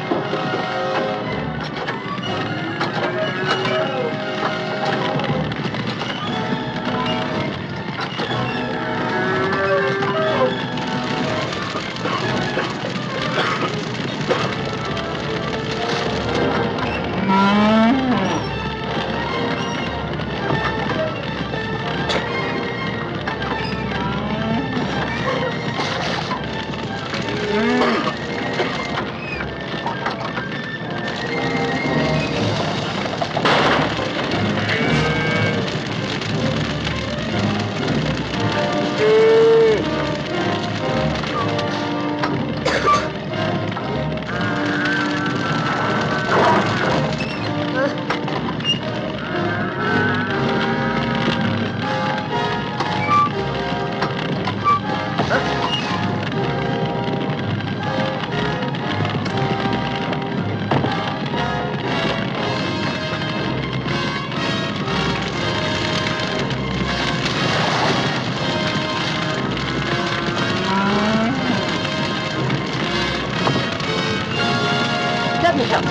Let me help.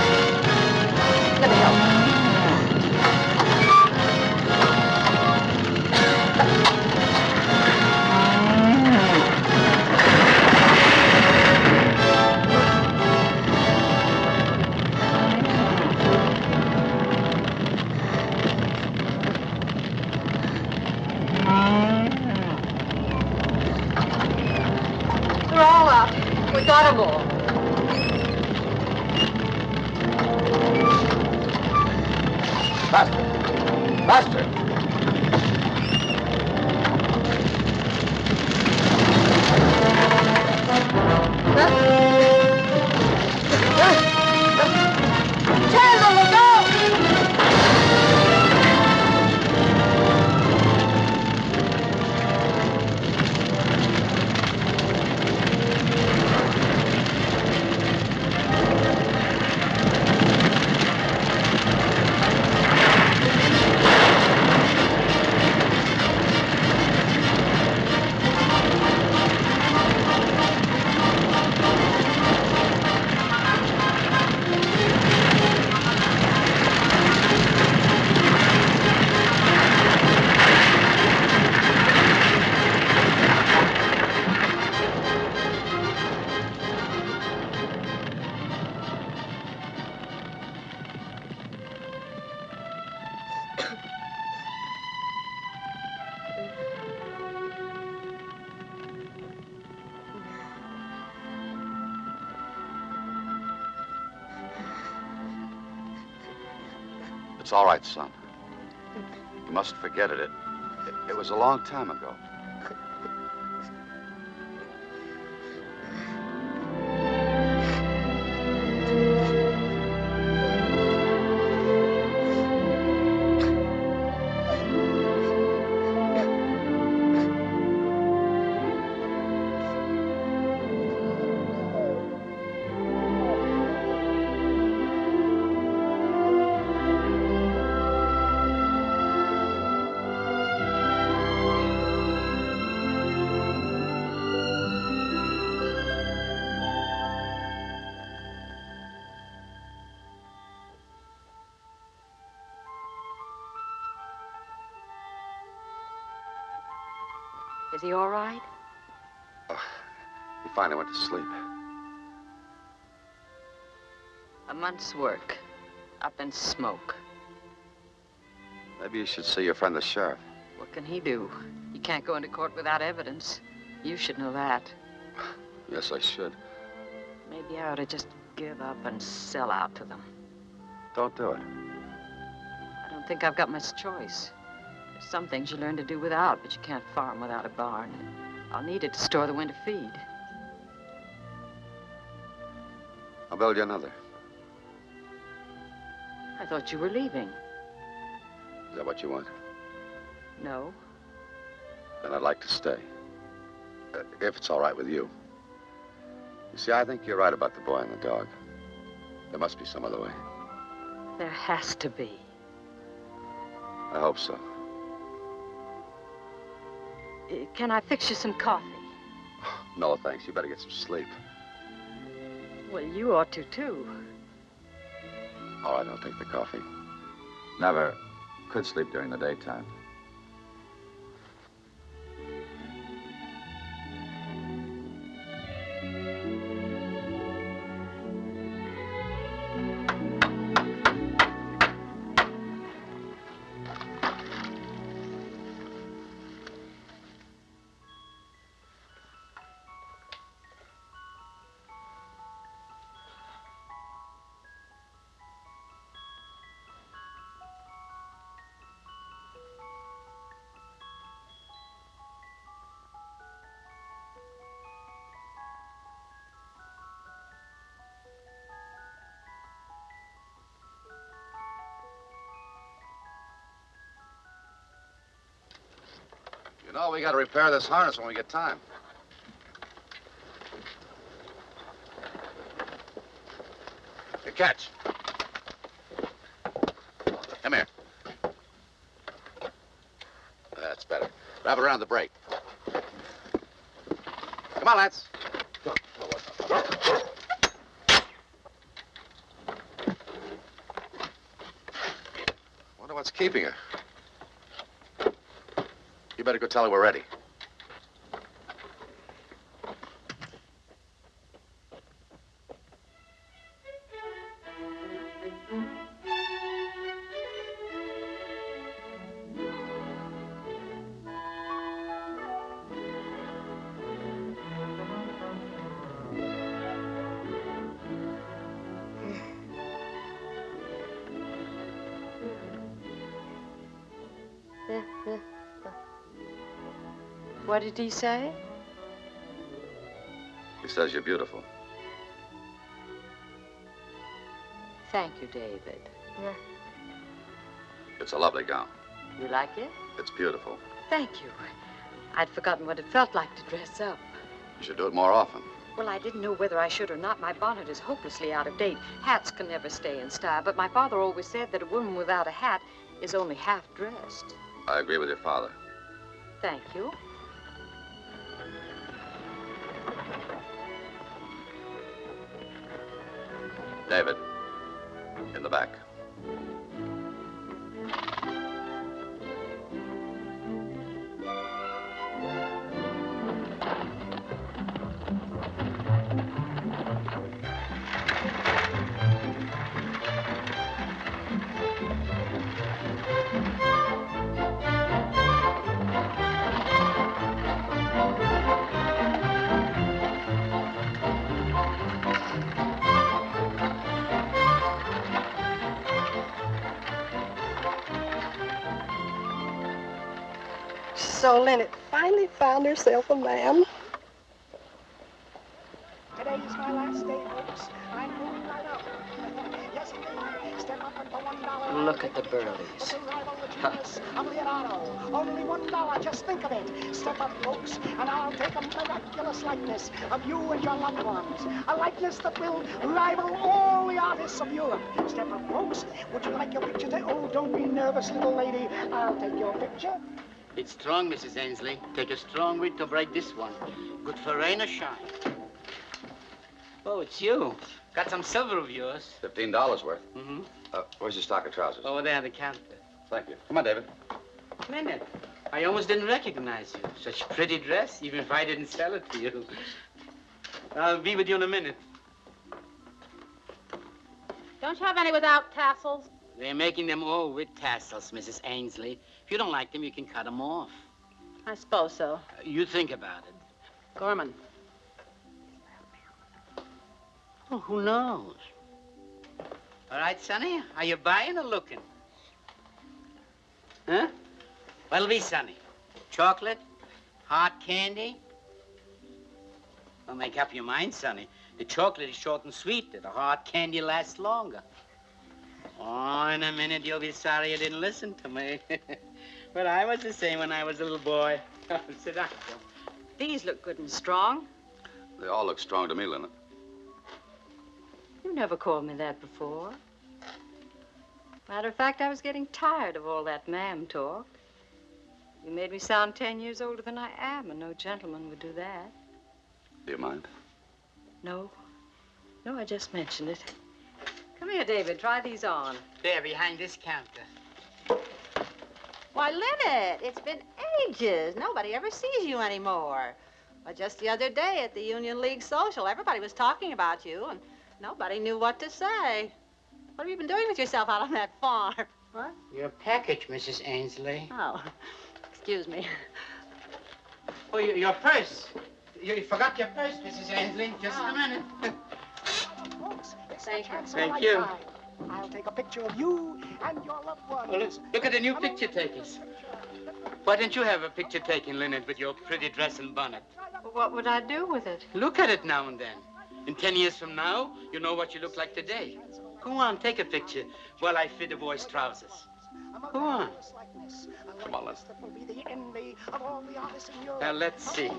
Let me help. They're all out. We got them all. Faster! Faster! Chandler, look out! It's all right, son. You mustn't forget it. It was a long time ago. Is he all right? He finally went to sleep. A month's work. Up in smoke. Maybe you should see your friend the sheriff. What can he do? He can't go into court without evidence. You should know that. Yes, I should. Maybe I ought to just give up and sell out to them. Don't do it. I don't think I've got much choice. There's some things you learn to do without, but you can't farm without a barn. I'll need it to store the winter feed. I'll build you another. I thought you were leaving. Is that what you want? No. Then I'd like to stay. If it's all right with you. You see, I think you're right about the boy and the dog. There must be some other way. There has to be. I hope so. Can I fix you some coffee? No, thanks. You better get some sleep. Well, you ought to, too. All right, I'll take the coffee. Never could sleep during the daytime. You know, we got to repair this harness when we get time. Here, catch. Come here. That's better. Wrap it around the brake. Come on, Lance. Wonder what's keeping her. You better go tell her we're ready. What did he say? He says you're beautiful. Thank you, David. It's a lovely gown. You like it? It's beautiful. Thank you. I'd forgotten what it felt like to dress up. You should do it more often. Well, I didn't know whether I should or not. My bonnet is hopelessly out of date. Hats can never stay in style, but my father always said that a woman without a hat is only half dressed. I agree with your father. Thank you. David, in the back. So Lynette finally found herself a man. Today's my last day, folks. I'm moving right out. Yes, indeed. Step up and for $1. Look at the Burleys. Only $1. Just think of it. Step up, folks, and I'll take a miraculous likeness of you and your loved ones. A likeness that will rival all the artists of Europe. Step up, folks. Would you like your picture? Oh, don't be nervous, little lady. I'll take your picture. It's strong, Mrs. Ainsley. Take a strong reed to break this one. Good for rain or shine. Oh, it's you. Got some silver of yours. $15 worth. Mm-hmm. Where's your stock of trousers? Over there on the counter. Thank you. Come on, David. Minute. I almost didn't recognize you. Such pretty dress, even if I didn't sell it to you. I'll be with you in a minute. Don't you have any without tassels? They're making them all with tassels, Mrs. Ainsley. If you don't like them, you can cut them off. I suppose so. You think about it. Gorman. Oh, who knows? All right, Sonny. Are you buying or looking? Huh? What'll be, Sonny? Chocolate? Hard candy? Well, make up your mind, Sonny. The chocolate is short and sweet. The hard candy lasts longer. Oh, in a minute you'll be sorry you didn't listen to me. But I was the same when I was a little boy. Sit down. These look good and strong. They all look strong to me, Lynette. You never called me that before. Matter of fact, I was getting tired of all that ma'am talk. You made me sound 10 years older than I am, and no gentleman would do that. Do you mind? No. No, I just mentioned it. Come here, David. Try these on. There, behind this counter. Why, Lynette, it's been ages. Nobody ever sees you anymore. Well, just the other day at the Union League social, everybody was talking about you, and nobody knew what to say. What have you been doing with yourself out on that farm? What? Your package, Mrs. Ainsley. Oh, excuse me. Oh, your purse. You forgot your purse, Mrs. Ainsley. Just a minute. Thank you. I'll take a picture of you and your loved ones. Well, look at the new picture takers. Why don't you have a picture taken, Lynette, with your pretty dress and bonnet? Well, what would I do with it? Look at it now and then. In 10 years from now, you know what you look like today. Go on, take a picture while I fit the boy's trousers. Go on. Come on, let's. Now, let's see.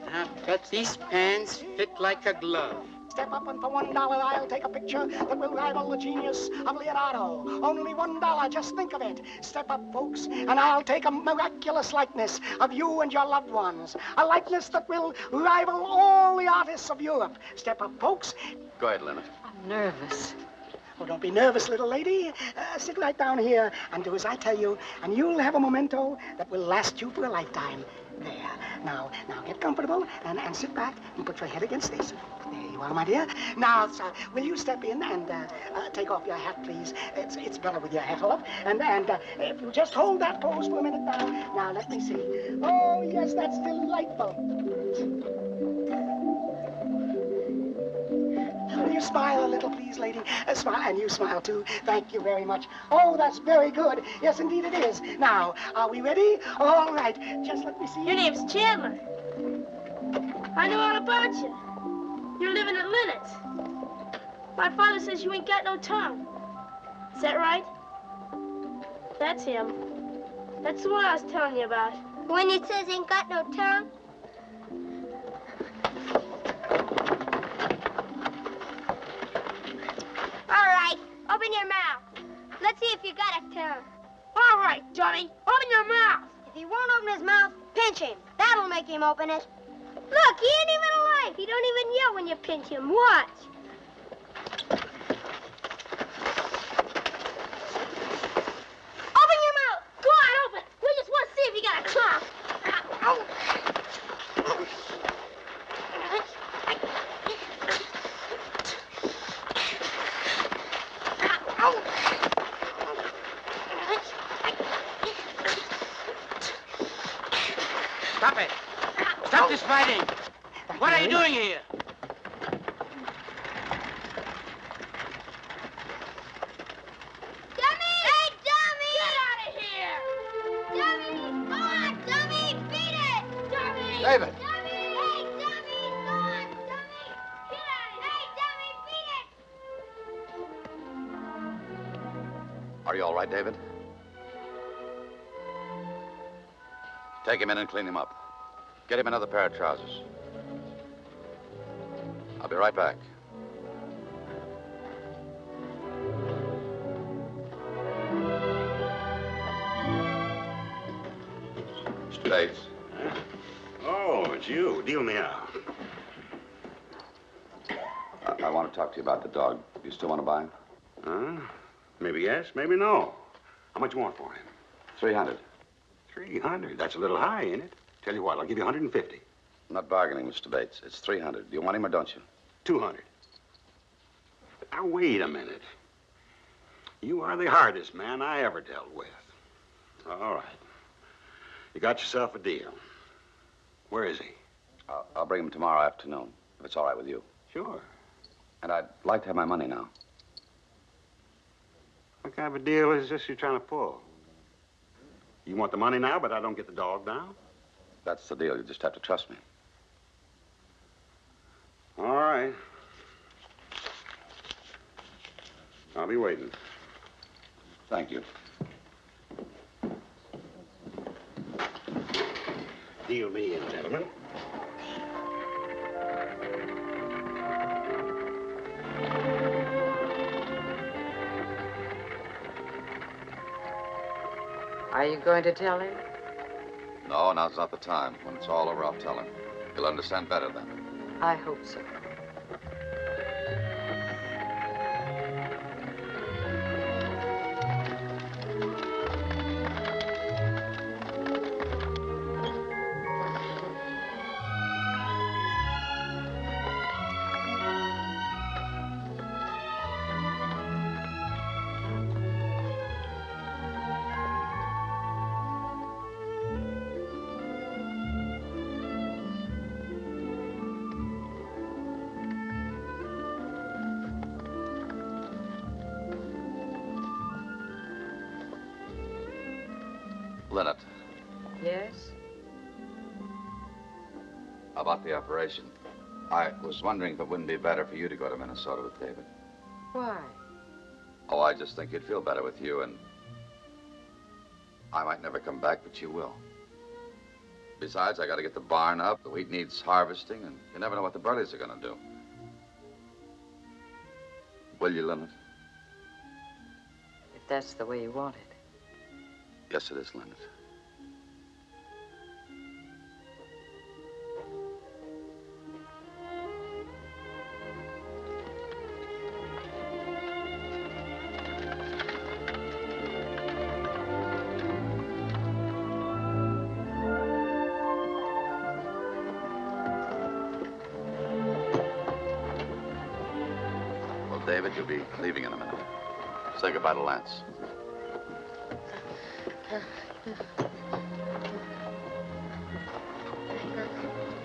Now, cut these pants fit like a glove. Step up and for $1 I'll take a picture that will rival the genius of Leonardo. Only $1, just think of it. Step up, folks, and I'll take a miraculous likeness of you and your loved ones. A likeness that will rival all the artists of Europe. Step up, folks. Go ahead, Lynette. I'm nervous. Oh, don't be nervous, little lady. Sit right down here and do as I tell you, and you'll have a memento that will last you for a lifetime. There. Now get comfortable and sit back and put your head against this. There you are, my dear. Now, sir, will you step in and take off your hat, please? It's better with your hat off. And if you just hold that pose for a minute now. Now, let me see. Oh, yes, that's delightful. Will you smile a little, please, lady? Smile, and you smile, too. Thank you very much. Oh, that's very good. Yes, indeed it is. Now, are we ready? All right. Just let me see. Your name's Chandler. I know all about you. You're living at Lynette's. My father says you ain't got no tongue. Is that right? That's him. That's the one I was telling you about. When he says ain't got no tongue? All right, open your mouth. Let's see if you got a tongue. All right, Johnny, open your mouth. If he won't open his mouth, pinch him. That'll make him open it. Look, he ain't even alive. He don't even yell when you pinch him. Watch. Open your mouth. Go on, open. We just want to see if you got a tongue. Stop it. Stop this fighting. What are you doing here? Dummy! Hey, dummy! Get out of here! Dummy! Go on, dummy! Beat it! Dummy! David! Dummy! Hey, dummy! Go on, dummy! Get out of here! Hey, dummy! Beat it! Are you all right, David? Take him in and clean him up. Get him another pair of trousers. I'll be right back. Mr. Bates. Oh, it's you. Deal me out. I want to talk to you about the dog. You still want to buy him? Maybe yes, maybe no. How much you want for him? 300. 300? That's a little high, ain't it? Tell you what, I'll give you 150. I'm not bargaining, Mr. Bates. It's 300. Do you want him or don't you? 200. Now, wait a minute. You are the hardest man I ever dealt with. All right. You got yourself a deal. Where is he? I'll bring him tomorrow afternoon, if it's all right with you. Sure. And I'd like to have my money now. What kind of a deal is this you're trying to pull? You want the money now, but I don't get the dog now? That's the deal. You just have to trust me. All right. I'll be waiting. Thank you. Deal me in, gentlemen. Are you going to tell him? No, now's not the time. When it's all over, I'll tell him. He'll understand better then. I hope so. Leonard, Yes? about the operation. I was wondering if it wouldn't be better for you to go to Minnesota with David. Why? Oh, I just think you'd feel better with you, and I might never come back, but you will. Besides, I got to get the barn up. The wheat needs harvesting, and you never know what the birdies are going to do. Will you, Leonard? If that's the way you want it. Yes, it is, Leonard. Well, David, you'll be leaving in a minute. Say goodbye to Lance.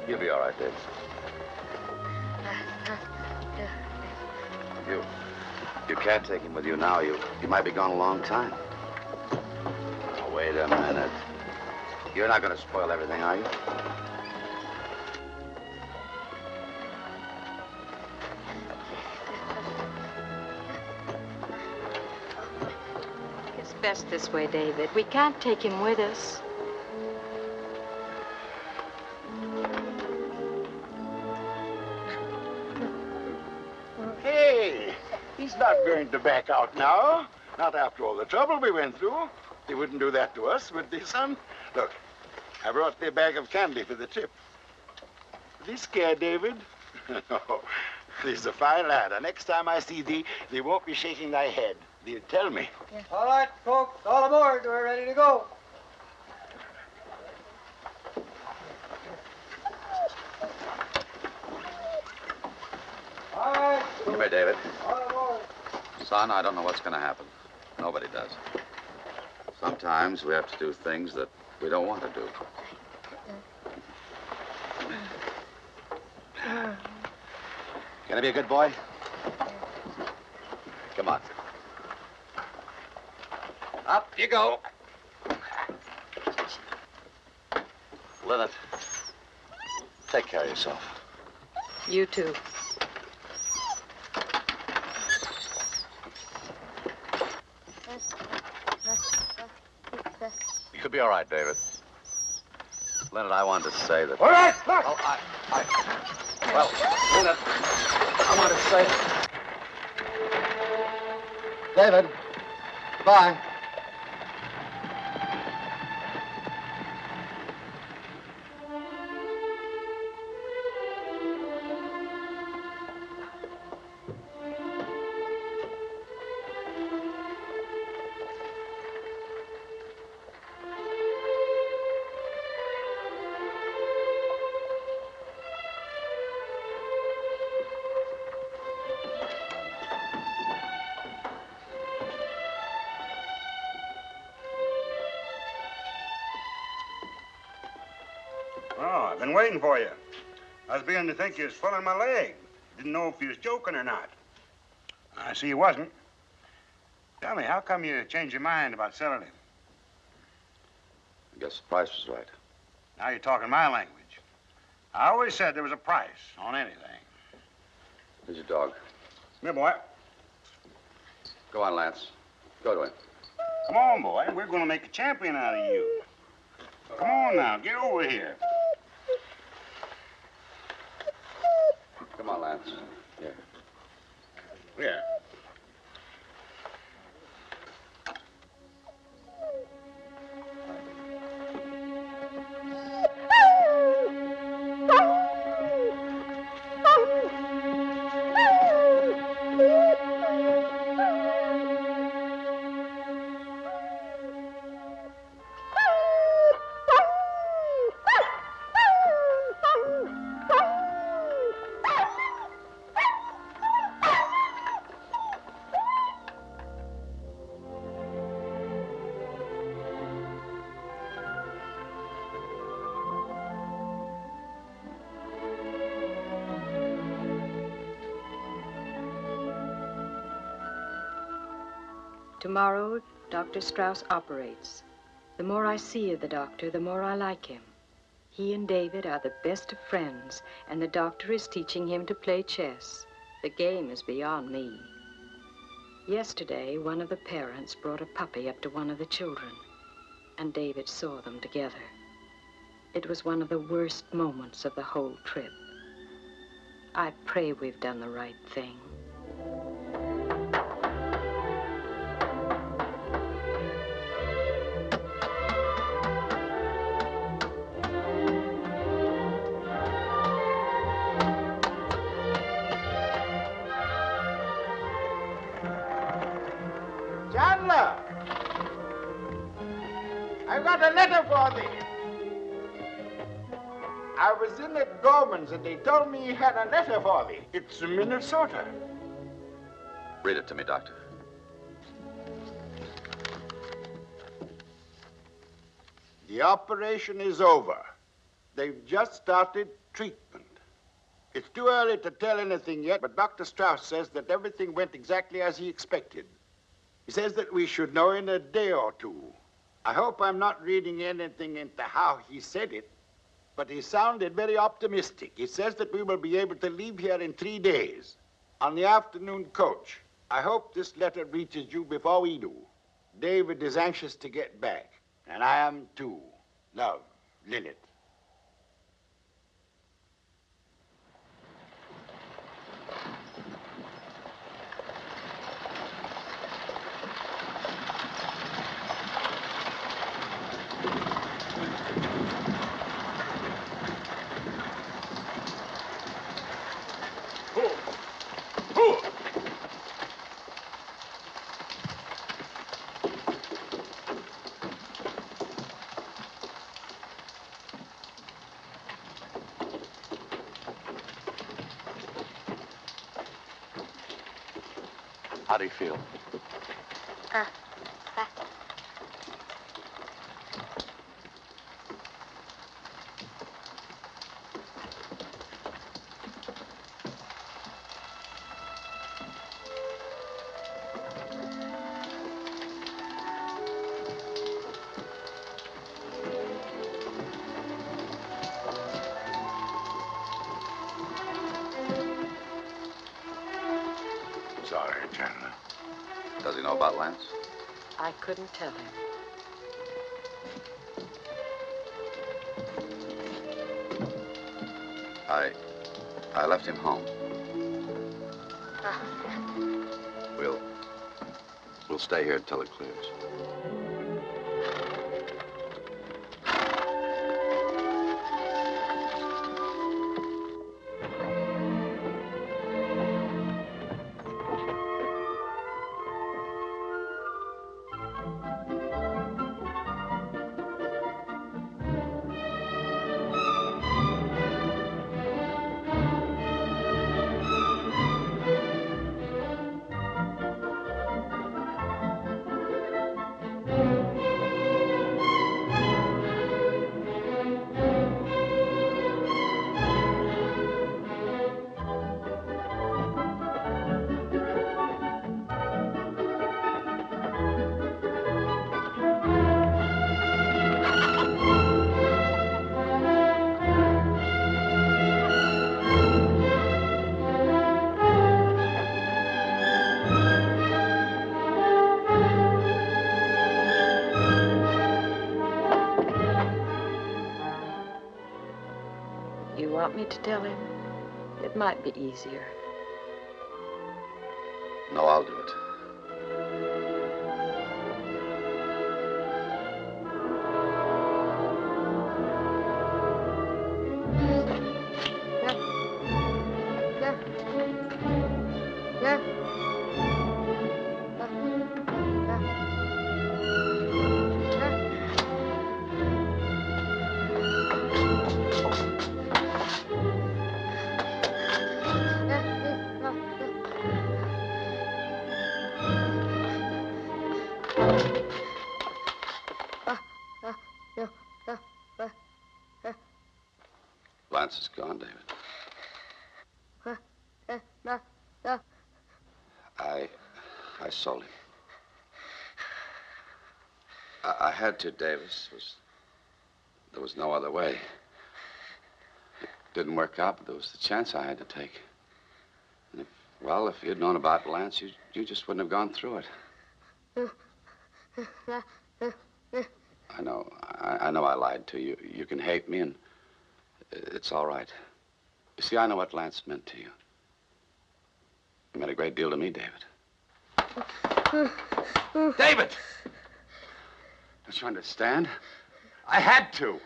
You'll be all right, Dave. You can't take him with you now. You might be gone a long time. Oh, wait a minute. You're not going to spoil everything, are you? It's best this way, David. We can't take him with us. Hey, he's not going to back out now. Not after all the trouble we went through. He wouldn't do that to us, would he, son? Look, I brought thee a bag of candy for the trip. Are thee scared, David? No, thee's a fine lad. And next time I see thee, thee won't be shaking thy head. They'll tell me. All right, folks, all aboard. We're ready to go. All right. Come here, David. All aboard. Son, I don't know what's going to happen. Nobody does. Sometimes we have to do things that we don't want to do. Can I be a good boy? Come on. Up you go. Leonard, take care of yourself. You too. You'll be all right, David. Leonard, I wanted to say that... All right, look. Oh, well, Leonard, I wanted to say... David, goodbye. Oh, I've been waiting for you. I was beginning to think you was pulling my leg. Didn't know if you was joking or not. I see you wasn't. Tell me, how come you changed your mind about selling him? I guess the price was right. Now you're talking my language. I always said there was a price on anything. Here's your dog. Come here, boy. Go on, Lance. Go to him. Come on, boy. We're going to make a champion out of you. Come on now. Get over here. Come on, Lance. Here. Here. Tomorrow, Dr. Strauss operates. The more I see of the doctor, the more I like him. He and David are the best of friends, and the doctor is teaching him to play chess. The game is beyond me. Yesterday, one of the parents brought a puppy up to one of the children, and David saw them together. It was one of the worst moments of the whole trip. I pray we've done the right thing. Chandler! I've got a letter for thee. I was in at Gorman's and they told me he had a letter for thee. It's from Minnesota. Read it to me, Doctor. The operation is over. They've just started treatment. It's too early to tell anything yet, but Dr. Strauss says that everything went exactly as he expected. He says that we should know in a day or two. I hope I'm not reading anything into how he said it, but he sounded very optimistic. He says that we will be able to leave here in 3 days on the afternoon coach. I hope this letter reaches you before we do. David is anxious to get back, and I am too. Love, Lilith. How do you feel? Sorry, Chandler. Does he know about Lance? I couldn't tell him. I left him home. We'll stay here until it clears. You want me to tell him? It might be easier. No, I'll do it. Lance is gone, David. I sold him. I had to, Davis. There was no other way. It didn't work out, but there was the chance I had to take. And if you'd known about Lance, you just wouldn't have gone through it. I know I lied to you. You can hate me, and it's all right. You see, I know what Lance meant to you. He meant a great deal to me, David. David! Don't you understand? I had to.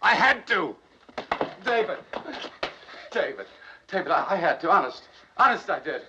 I had to. David. David, I had to, honest. Honest, I did.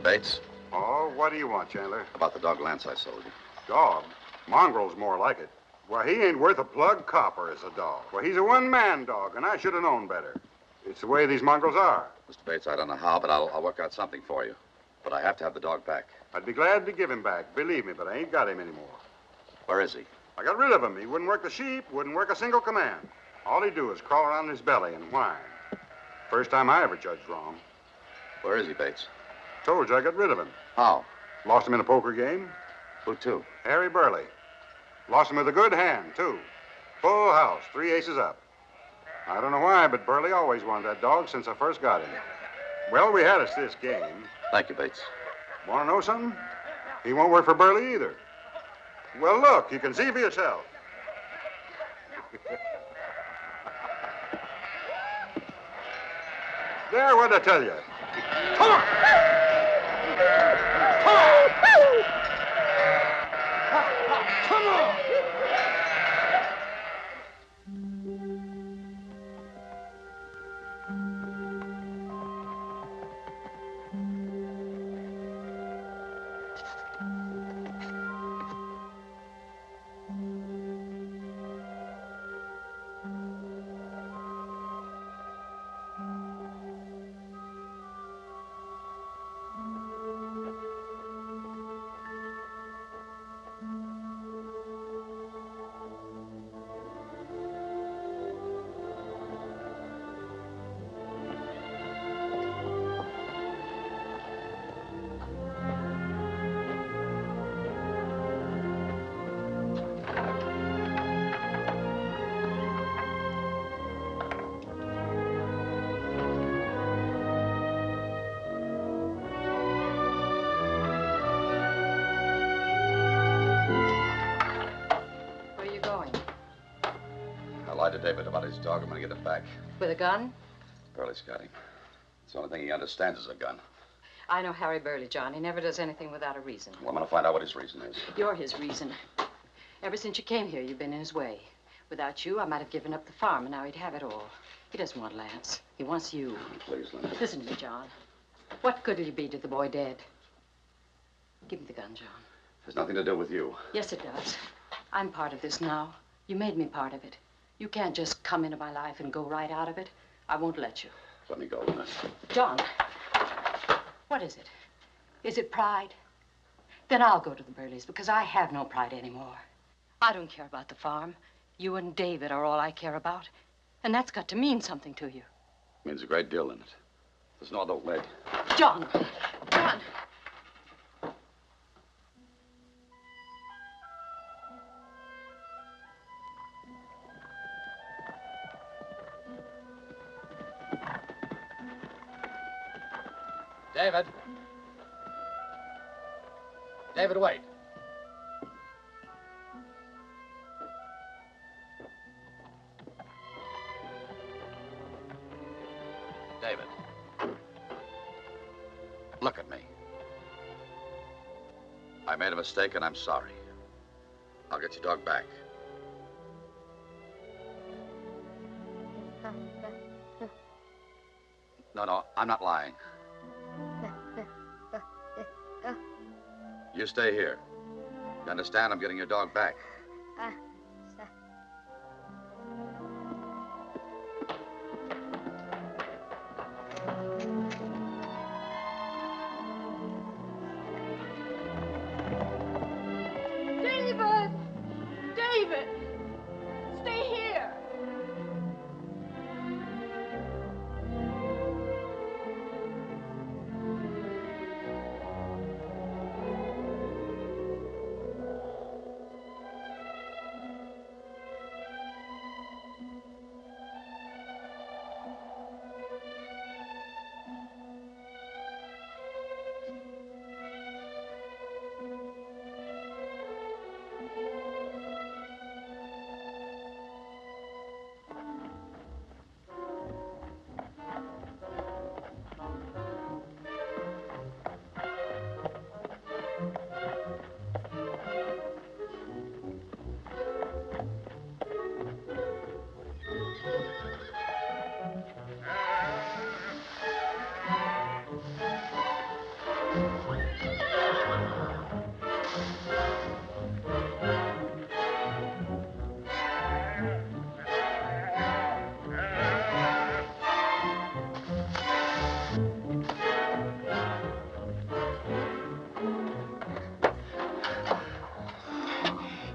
Bates? Oh, what do you want, Chandler? About the dog Lance I sold you. Dog? Mongrel's more like it. Well, he ain't worth a plug copper as a dog. Well, he's a one-man dog, and I should have known better. It's the way these mongrels are. Mr. Bates, I don't know how, but I'll work out something for you. But I have to have the dog back. I'd be glad to give him back, believe me, but I ain't got him anymore. Where is he? I got rid of him. He wouldn't work the sheep, wouldn't work a single command. All he'd do is crawl around his belly and whine. First time I ever judged wrong. Where is he, Bates? Told you I got rid of him. How? Lost him in a poker game. Who to? Harry Burley. Lost him with a good hand, too. Full house, 3 aces up. I don't know why, but Burley always wanted that dog since I first got him. Well, we had us this game. Thank you, Bates. Want to know something? He won't work for Burley either. Well, look, you can see for yourself. There, what'd I tell you? Come on! Come on! Come on! I lied to David about his dog. I'm going to get it back. With a gun? Burley's got him. It's the only thing he understands is a gun. I know Harry Burley, John. He never does anything without a reason. Well, I'm going to find out what his reason is. You're his reason. Ever since you came here, you've been in his way. Without you, I might have given up the farm, and now he'd have it all. He doesn't want Lance. He wants you. Please, Linda. Listen to me, John. What good will you be to the boy dead? Give me the gun, John. Has nothing to do with you. Yes, it does. I'm part of this now. You made me part of it. You can't just come into my life and go right out of it. I won't let you. Let me go, Linda. John. What What is it? Is it pride? Then I'll go to the Burleys because I have no pride anymore. I don't care about the farm. You and David are all I care about. And that's got to mean something to you. Means a great deal in it. There's no other way. John! John! David. David, wait. David. Look at me. I made a mistake and I'm sorry. I'll get your dog back. No, I'm not lying. You stay here. You understand? I'm getting your dog back. David! David! Stay here!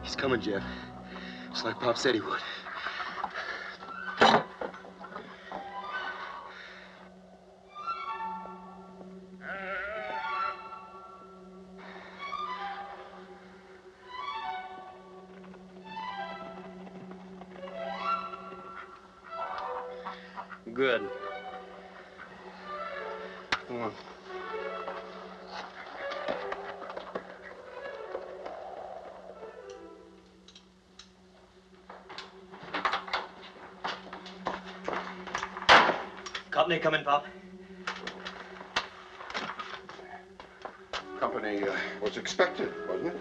He's coming, Jeff. Just like Pop said he would. Good. Come on. Company coming, Pop? Company was expected, wasn't it?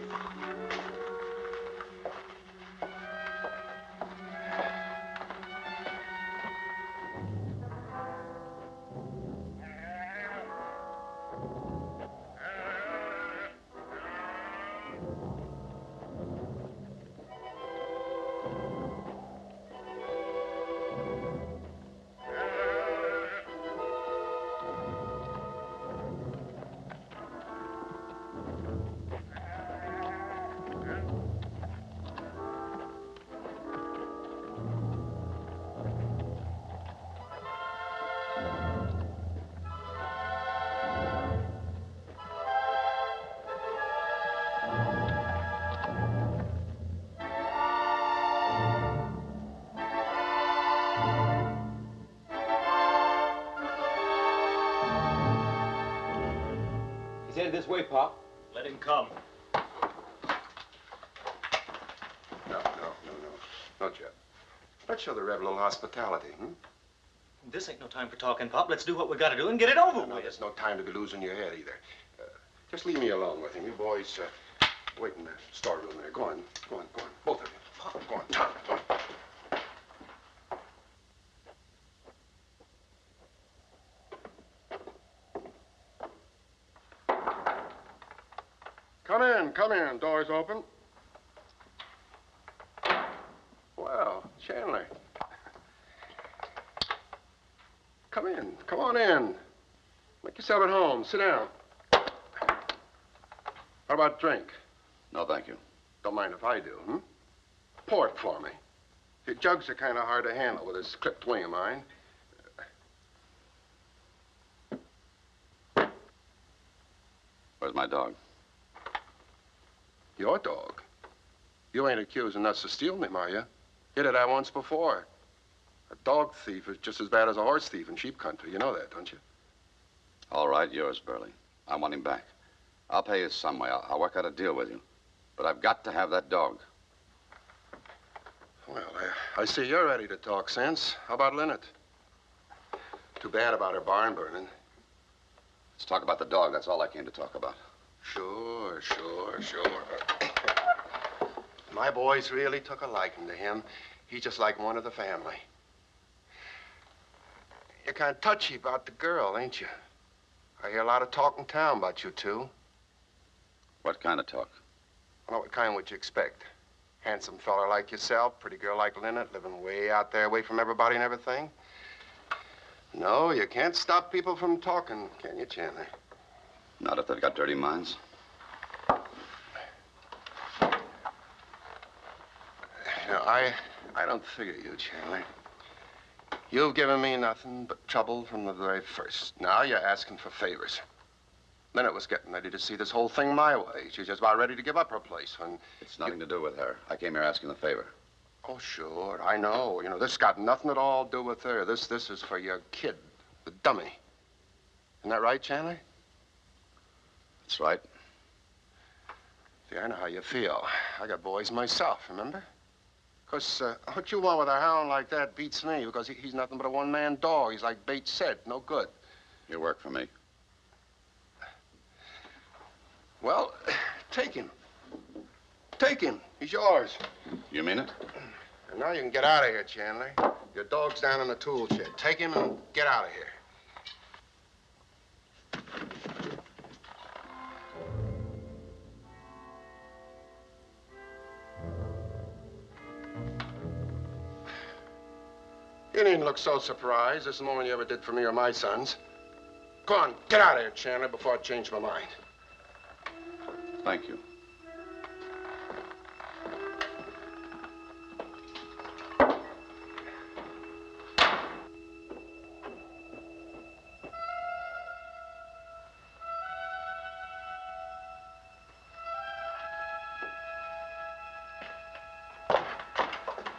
Headed this way, Pop. Let him come. No. Not yet. Let's show the Rev a little hospitality, hmm? This ain't no time for talking, Pop. Let's do what we gotta do and get it over with. There's no time to be losing your head either. Just leave me alone with him. You boys wait in the storeroom there. Go on. Both of you. Go on. Tom. Come in. Door's open. Well, Chandler. Come on in. yourself at home. Sit down. How about drink? No, thank you. Don't mind if I do, hmm? Pour it for me. Your jugs are kind of hard to handle with this clipped wing of mine. Where's my dog? Your dog? You ain't accusing us of stealing him, are you? You did that once before. A dog thief is just as bad as a horse thief in sheep country. You know that, don't you? All right, yours, Burley. I want him back. I'll pay you some way. I'll work out a deal with you. But I've got to have that dog. Well, I see you're ready to talk sense. How about Lynette? Too bad about her barn burning. Let's talk about the dog. That's all I came to talk about. Sure. My boys really took a liking to him. He's just like one of the family. You're kind of touchy about the girl, ain't you? I hear a lot of talk in town about you two. What kind of talk? Well, what kind would you expect? Handsome fella like yourself, pretty girl like Lynette, living way out there away from everybody and everything. No, you can't stop people from talking, can you, Chandler? Not if they've got dirty minds. You know, I don't figure you, Chandler. You've given me nothing but trouble from the very first. Now you're asking for favors. Lynette was getting ready to see this whole thing my way. She's just about ready to give up her place when... It's nothing to do with her. I came here asking a favor. Oh, sure, I know. You know, this got nothing at all to do with her. This is for your kid, the dummy. Isn't that right, Chandler? That's right. See, I know how you feel. I got boys myself, remember? Because what you want with a hound like that beats me, because he's nothing but a one-man dog. He's like Bates said, no good. You work for me. Well, take him. Take him. He's yours. You mean it? And now you can get out of here, Chandler. Your dog's down in the tool shed. Take him and get out of here. You needn't look so surprised. This is more than you ever did for me or my sons. Go on, get out of here, Chandler, before I change my mind. Thank you.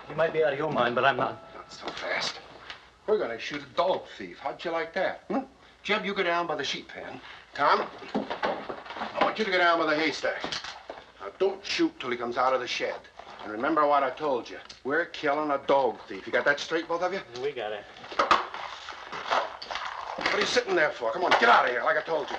You might be out of your mind, but I'm not. Not so fast. We're gonna shoot a dog thief. How'd you like that? Hmm? Jeb, you go down by the sheep pen. Tom, I want you to go down by the haystack. Now, don't shoot till he comes out of the shed. And remember what I told you. We're killing a dog thief. You got that straight, both of you? We got it. What are you sitting there for? Come on, get out of here, like I told you.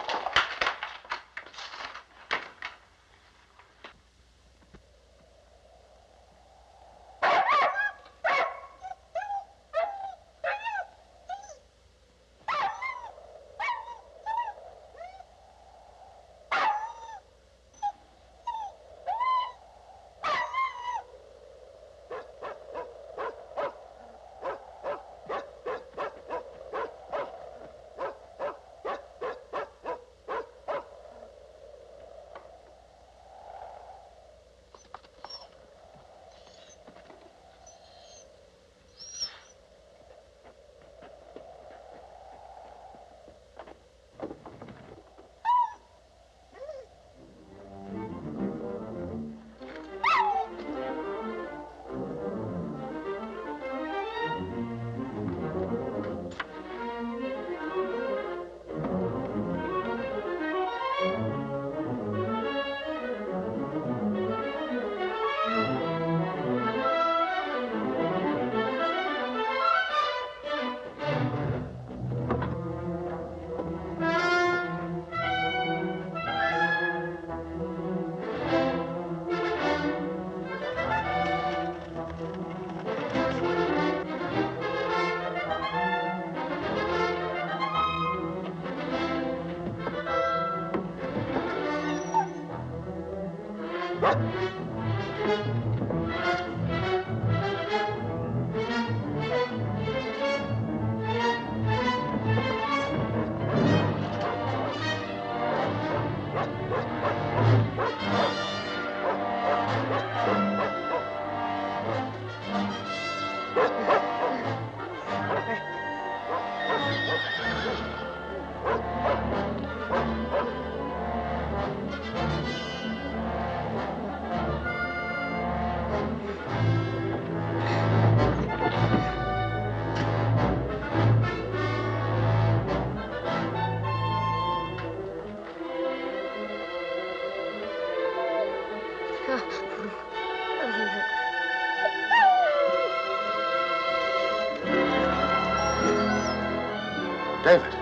David.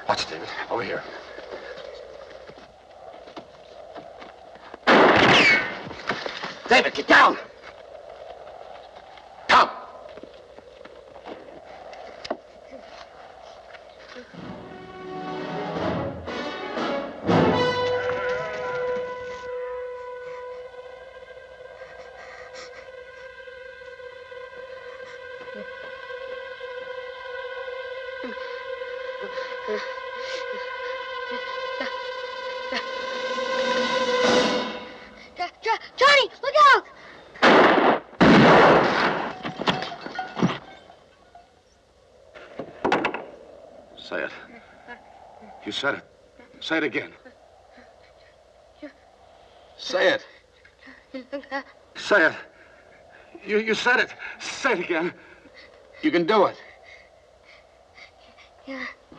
Watch it, David. Over here. David, get down! Come! Johnny, look out! Say it. You said it. Say it again. Say it. Say it. You said it. Say it again. You can do it.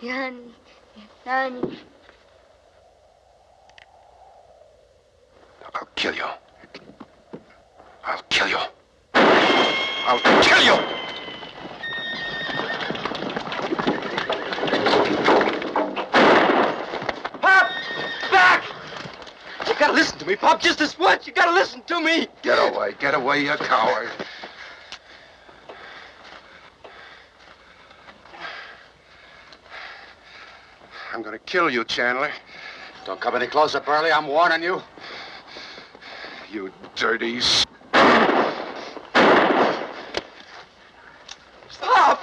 Johnny. Johnny. I'll kill you. I'll kill you. I'll kill you! Pop! Back! You gotta listen to me, Pop, just this once. You gotta listen to me. Get away, you coward. I'm gonna kill you, Chandler. Don't come any closer, Burley. I'm warning you. You dirty Stop!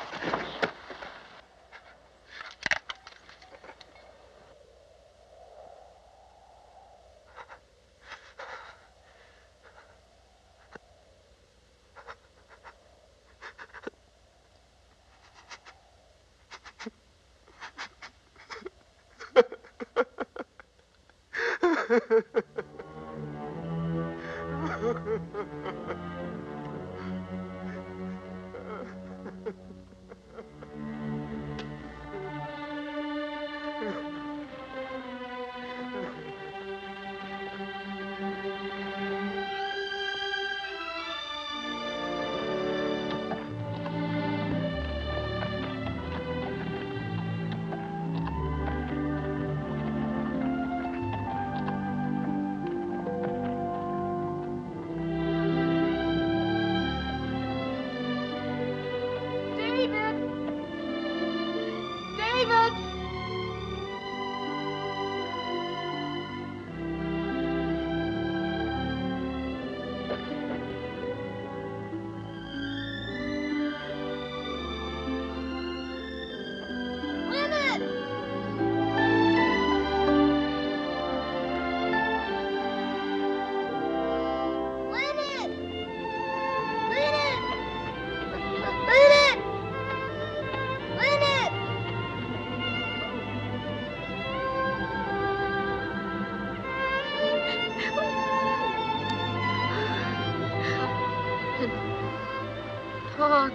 Talk.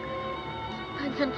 I can